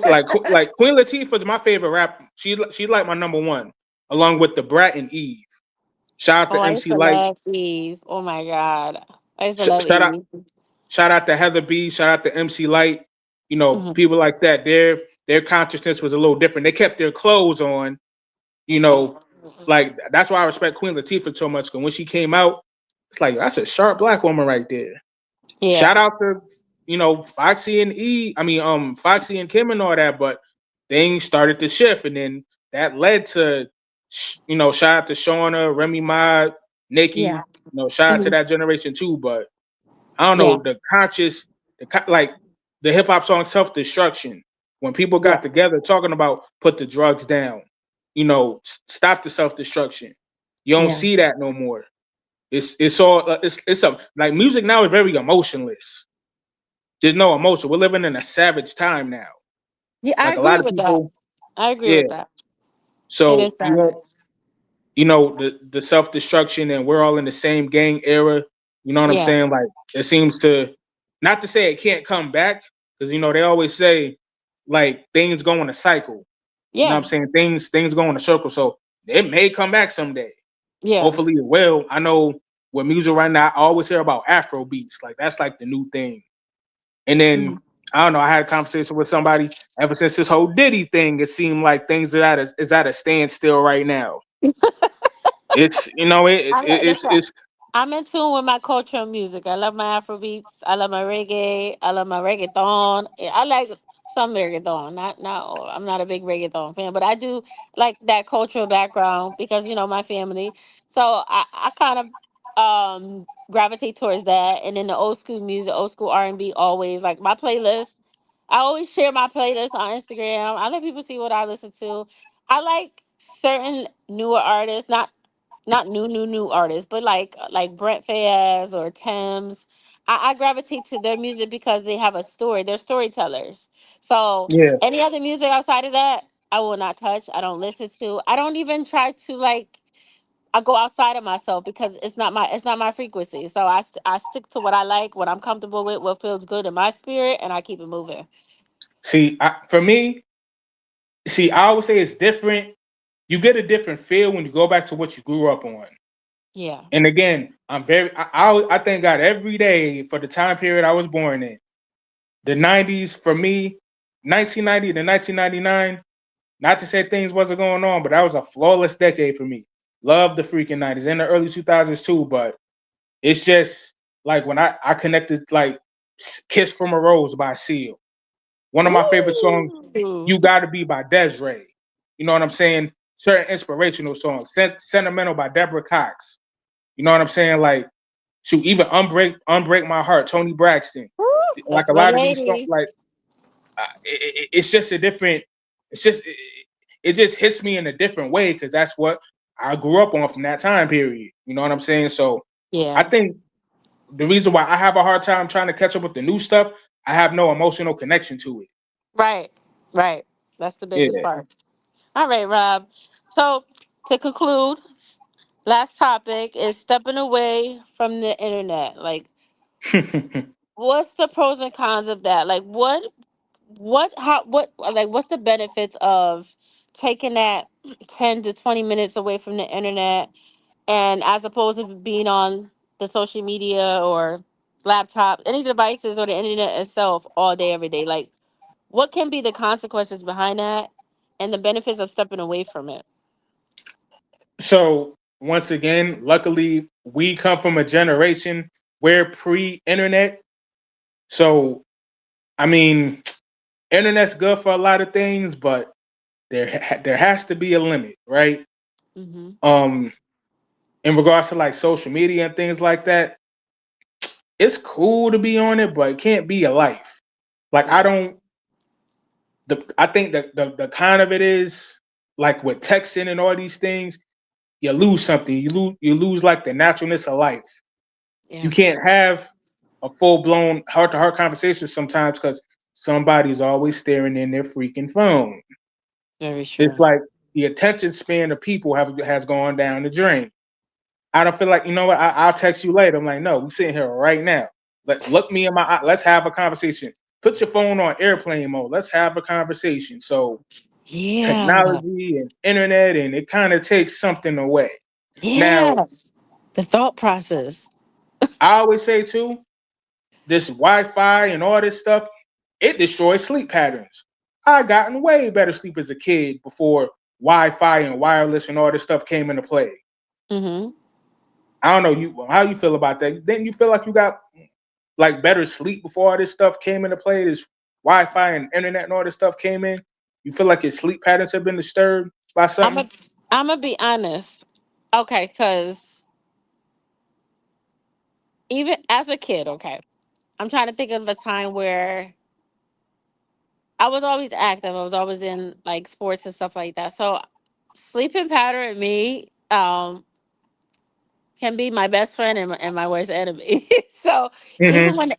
like Queen Latifah is my favorite rapper. She's like my number one, along with the Brat and Eve. Shout out Oh, to I used MC to Light. love Eve. Oh my God, I used to love Shout out Eve. shout out to Heather B. Shout out to MC Light. Hmm. People like that. Their consciousness was a little different. They kept their clothes on. You know, like that's why I respect Queen Latifah so much. Because when she came out, it's like that's a sharp black woman right there. Yeah, Shout out to Foxy and E. I mean, Foxy and Kim and all that. But things started to shift, and then that led to shout out to Shauna, Remy Ma, yeah, Nikki. Shout out to mhm, that generation too. But I don't yeah, know like the hip hop song "Self Destruction." When people yeah, got together talking about put the drugs down, stop the self destruction. You don't yeah. see that no more. It's all it's a like music now is very emotionless. There's no emotion. We're living in a savage time now. Yeah, I Like a agree lot of with that. people, I agree yeah. with that. It So is you won't savage. the self destruction, and we're all in the same gang era. You know what I'm Yeah, saying? Like it seems to, not to say it can't come back, because they always say like things go in a cycle. You know what yeah, I'm saying? Things go in a circle. So it may come back someday. yeah. Hopefully it will. I know with music right now, I always hear about Afro beats. Like that's like the new thing. And then Mhm. I don't know. I had a conversation with somebody. Ever since this whole Diddy thing, it seemed like things is at a standstill right now. It's I like listen. I'm in tune with my cultural music. I love my Afro beats. I love my reggae. I love my reggaeton. I like some reggaeton. Not all. I'm not a big reggaeton fan, but I do like that cultural background because my family. So I kind of gravitate towards that, and then the old school music, old school R&B. Always like my playlist. I always share my playlist on Instagram. I let people see what I listen to. I like certain newer artists, not new artists, but like Brent Fayez or Thames. I gravitate to their music because they have a story. They're storytellers. So yeah. any other music outside of that, I will not touch. I don't listen to. I don't even try to I go outside of myself because it's not my frequency. So I stick to what I like, what I'm comfortable with, what feels good in my spirit, and I keep it moving. For me, I always say it's different. You get a different feel when you go back to what you grew up on. Yeah. And again, I thank God every day for the time period I was born in. The '90s for me, 1990 to 1999. Not to say things wasn't going on, but that was a flawless decade for me. Love the freaking '90s and the early 2000s too. But it's just like when I connected like "Kiss from a Rose" by Seal. One of my favorite songs, Ooh. "You Gotta Be" by Des'ree. You know what I'm saying? Certain inspirational songs. Sentimental by Deborah Cox. You know what I'm saying? Like, shoot, even Unbreak My Heart, Tony Braxton. Ooh, Like that's a my lot of these songs, lady. like it's just a different. It's just it just hits me in a different way because that's what I grew up on from that time period. You know what I'm saying? So I Yeah. think the reason why I have a hard time trying to catch up with the new stuff, I have no emotional connection to it. Right. Right. That's the biggest Yeah. part. All right, Rob. So to conclude, Last topic is stepping away from the internet. Like, what's the pros and cons of that? Like, what's the benefits of taking that 10 to 20 minutes away from the internet, and as opposed to being on the social media or laptop, any devices or the internet itself all day, every day? Like, what can be the consequences behind that and the benefits of stepping away from it? So once again, luckily we come from a generation where pre-internet. So I mean, internet's good for a lot of things, but there has to be a limit, right? Mm-hmm. Um, in regards to like social media and things like that, it's cool to be on it, but it can't be a life. Like I Yeah. don't. I think that the kind of it is like with texting and all these things, you lose something. You lose like the naturalness of life. You Yeah. can't have a full blown heart to heart conversation sometimes because somebody's always staring in their freaking phone. Very It's true. like the attention span of people has gone down the drain. I don't feel like, you know what, I'll text you later. I'm like, no, we're sitting here right now. Look me in my eye. Let's have a conversation. Put your phone on airplane mode. Let's have a conversation. So Yeah. technology and internet, and it kind of takes something away. Now, Yeah. The thought process. I always say too, this Wi-Fi and all this stuff, it destroys sleep patterns. I gotten way better sleep as a kid before Wi-Fi and wireless and all this stuff came into play. Mm-hmm. I don't know you how you feel about that. Didn't you feel like you got like better sleep before all this stuff came into play? This Wi-Fi and internet and all this stuff came in. You feel like your sleep patterns have been disturbed by I'm something? a, I'm gonna be honest. Okay, because even as a kid, okay, I'm trying to think of a time where I was always active. I was always in like sports and stuff like that. So sleeping pattern me can be my best friend and my worst enemy. So even Mm-hmm. when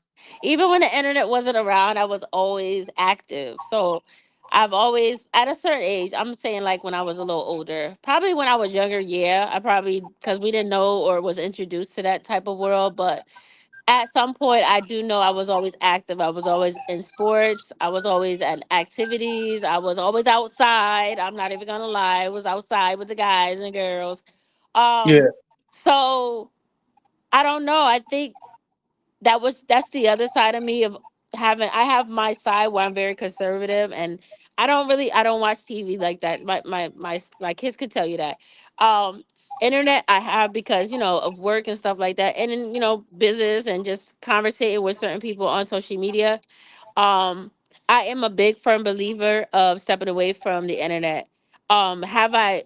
even when the internet wasn't around, I was always active. So I've always at a certain age, I'm saying like when I was a little older, probably when I was younger, yeah, I probably because we didn't know or was introduced to that type of world, but at some point I do know I was always active. I was always in sports. I was always at activities. I was always outside. I'm not even gonna lie. I was outside with the guys and girls. Yeah, So I don't know. I think that's the other side of me of having I have my side where I'm very conservative, and I don't watch TV like that. My kids could tell you that. Internet I have because, of work and stuff like that, and then, business and just conversating with certain people on social media. Um I am a big firm believer of stepping away from the internet. Have I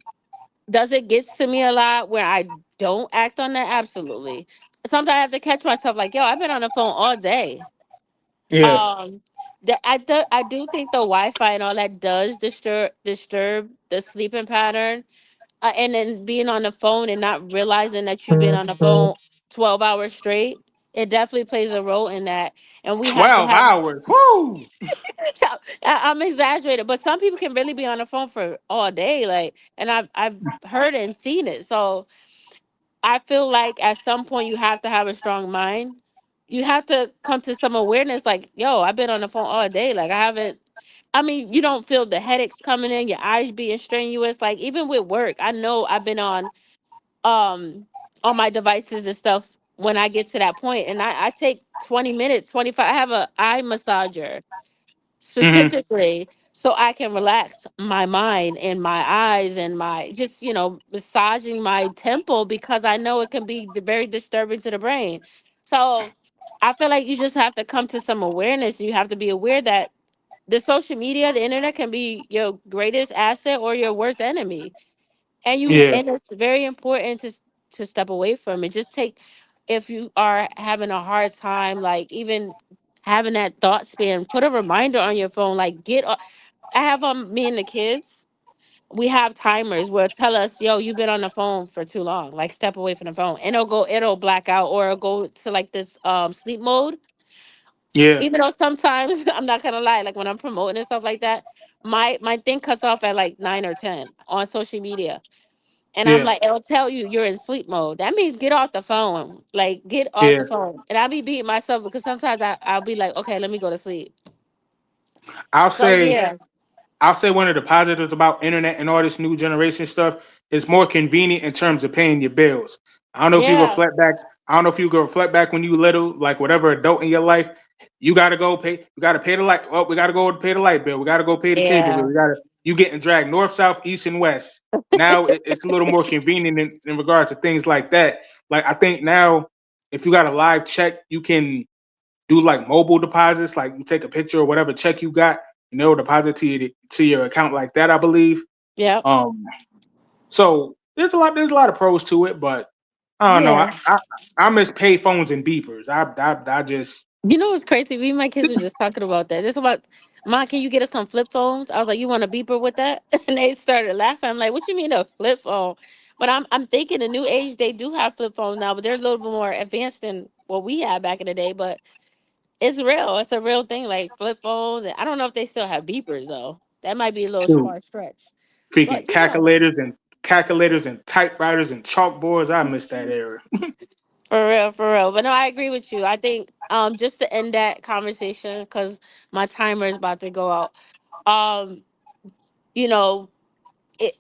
Does it get to me a lot where I don't act on that? Absolutely. Sometimes I have to catch myself like, yo, I've been on the phone all day. yeah. Um, I do think the Wi-Fi and all that does disturb the sleeping pattern, and then being on the phone and not realizing that you've been on the phone 12 hours straight. It definitely plays a role in that, and we have to 12 have. hours. Woo! I'm exaggerated, but some people can really be on the phone for all day, like, and I've heard and seen it. So I feel like at some point you have to have a strong mind. You have to come to some awareness, like, yo, I've been on the phone all day. Like, I haven't. I mean, you don't feel the headaches coming in, your eyes being strenuous. Like, even with work, I know I've been um on my devices and stuff when I get to that point, and I take 20 minutes, 25. I have a eye massager Mm-hmm. specifically so I can relax my mind and my eyes and my just, massaging my temple because I know it can be very disturbing to the brain. So I feel like you just have to come to some awareness. You have to be aware that the social media, the internet can be your greatest asset or your worst enemy. Yeah, And it's very important to step away from it. Just take if you are having a hard time, like even having that thought span, put a reminder on your phone. Like I have me and the kids. We have timers where tell us, "Yo, you've been on the phone for too long. Like step away from the phone." And it'll black out or it'll go to like this sleep mode. yeah. Even though sometimes I'm not gonna lie, like when I'm promoting and stuff like that, my thing cuts off at like 9 or 10 on social media, And I'm Yeah, like, it'll tell you you're in sleep mode. That means get off the phone. Like, get off yeah. the phone. And I'll be beating myself because sometimes I'll be like, okay, let me go to sleep. I'll So say yeah. I'll say one of the positives about internet and all this new generation stuff is more convenient in terms of paying your bills. I don't know if you Yeah. reflect back. I don't know if you can reflect back when you little, like whatever adult in your life, you gotta go pay. You gotta pay the light. Oh, we gotta go pay the light bill. We gotta go pay the cable bill. Yeah. We gotta. You getting dragged north, south, east, and west. Now it's a little more convenient in regards to things like that. Like I think now, if you got a live check, you can do like mobile deposits, like you take a picture or whatever check you got, and they'll deposit to your account like that, I believe. Yep. Um, so there's a lot of pros to it, but I don't know. Yeah. I miss pay phones and beepers. I just You know what's crazy? Me and my kids were just talking about that. Just about, Mom, can you get us some flip phones? I was like, you want a beeper with that? And they started laughing. I'm like, what you mean a flip phone? But I'm thinking the new age they do have flip phones now, but they're a little bit more advanced than what we had back in the day. But it's real. It's a real thing, like flip phones. And I don't know if they still have beepers though. That might be a little too far stretch. freaking But you know, calculators and typewriters and chalkboards. I miss that era. for real, for real. But no, I agree with you. I think just to end that conversation, because my timer is about to go out. Um, you know,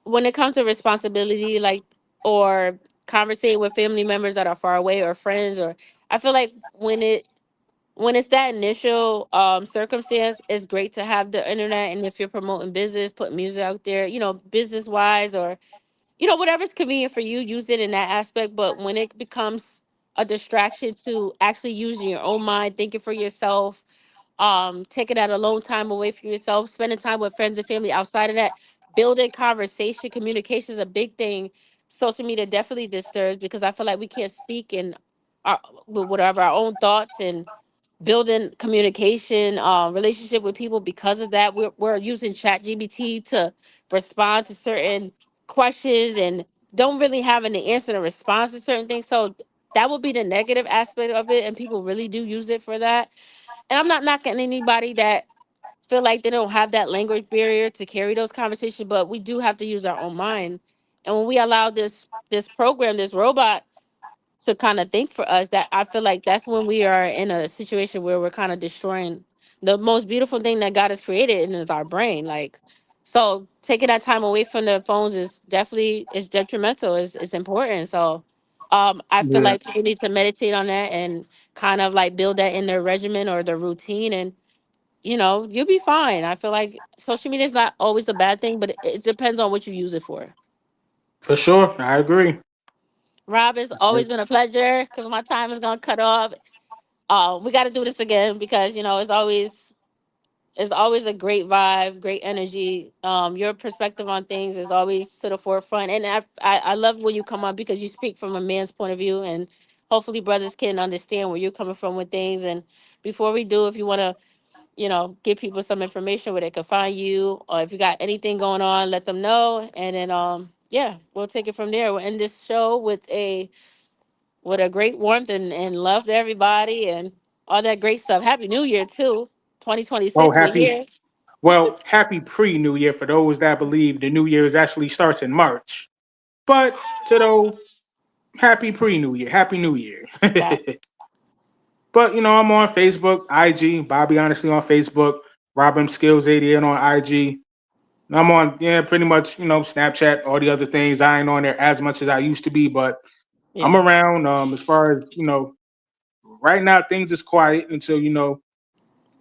when it comes to responsibility, like, or conversating with family members that are far away or friends, or I feel like when it's that initial circumstance, it's great to have the internet. And if you're promoting business, put music out there, business wise, or whatever's convenient for you, use it in that aspect. But when it becomes a distraction to actually using your own mind, thinking for yourself, taking that alone time away from yourself, spending time with friends and family outside of that, building conversation, communication is a big thing. Social media definitely disturbs because I feel like we can't speak in our with whatever our own thoughts, and building communication, relationship with people. Because of that, we're using chat gbt to respond to certain questions, and don't really have any answer to response to certain things. So that would be the negative aspect of it, and people really do use it for that. And I'm not knocking anybody that feel like they don't have that language barrier to carry those conversations, but we do have to use our own mind. And when we allow this program, this robot, to kind of think for us, that I feel like that's when we are in a situation where we're kind of destroying the most beautiful thing that God has created, and is our brain. Like, so taking that time away from the phones is definitely is detrimental. Is important. So I feel Yeah, like people need to meditate on that and kind of like build that in their regimen or their routine, and you'll be fine. I feel like social media is not always a bad thing, but it depends on what you use it for. for sure. I agree. Rob, it's always been a pleasure because my time is gonna cut off. We got to do this again because it's always a great vibe, great energy. Your perspective on things is always to the forefront, and I love when you come on because you speak from a man's point of view, and hopefully brothers can understand where you're coming from with things. And before we do, if you want to give people some information where they can find you, or if you got anything going on, let them know, and then yeah, we'll take it from there. We'll end this show with a great warmth and love to everybody and all that great stuff. Happy New Year too. Oh, 2026, we're happy. here. Well, happy pre-New Year for those that believe the New Year's actually starts in March. But to those, happy pre-New Year, happy New Year. That But I'm on Facebook, IG, Bobby Honestly on Facebook, Robin Skills 88 on IG. And I'm on, yeah, pretty much, Snapchat, all the other things. I ain't on there as much as I used to be, but I'm yeah. around. As far as, right now things is quiet until,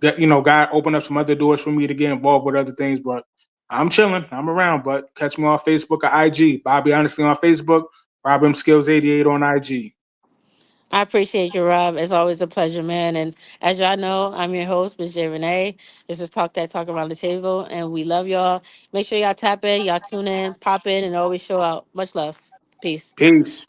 God open up some other doors for me to get involved with other things. But I'm chilling. I'm around. But catch me on Facebook or IG. Bobby Honestly on Facebook, Robin Skills 88 on IG. I appreciate you, Rob. It's always a pleasure, man. And as y'all know, I'm your host, Ms. J. Renee. This is Talk That Talk Around the Table, and we love y'all. Make sure y'all tap in, y'all tune in, pop in, and always show out. Much love. Peace. Peace.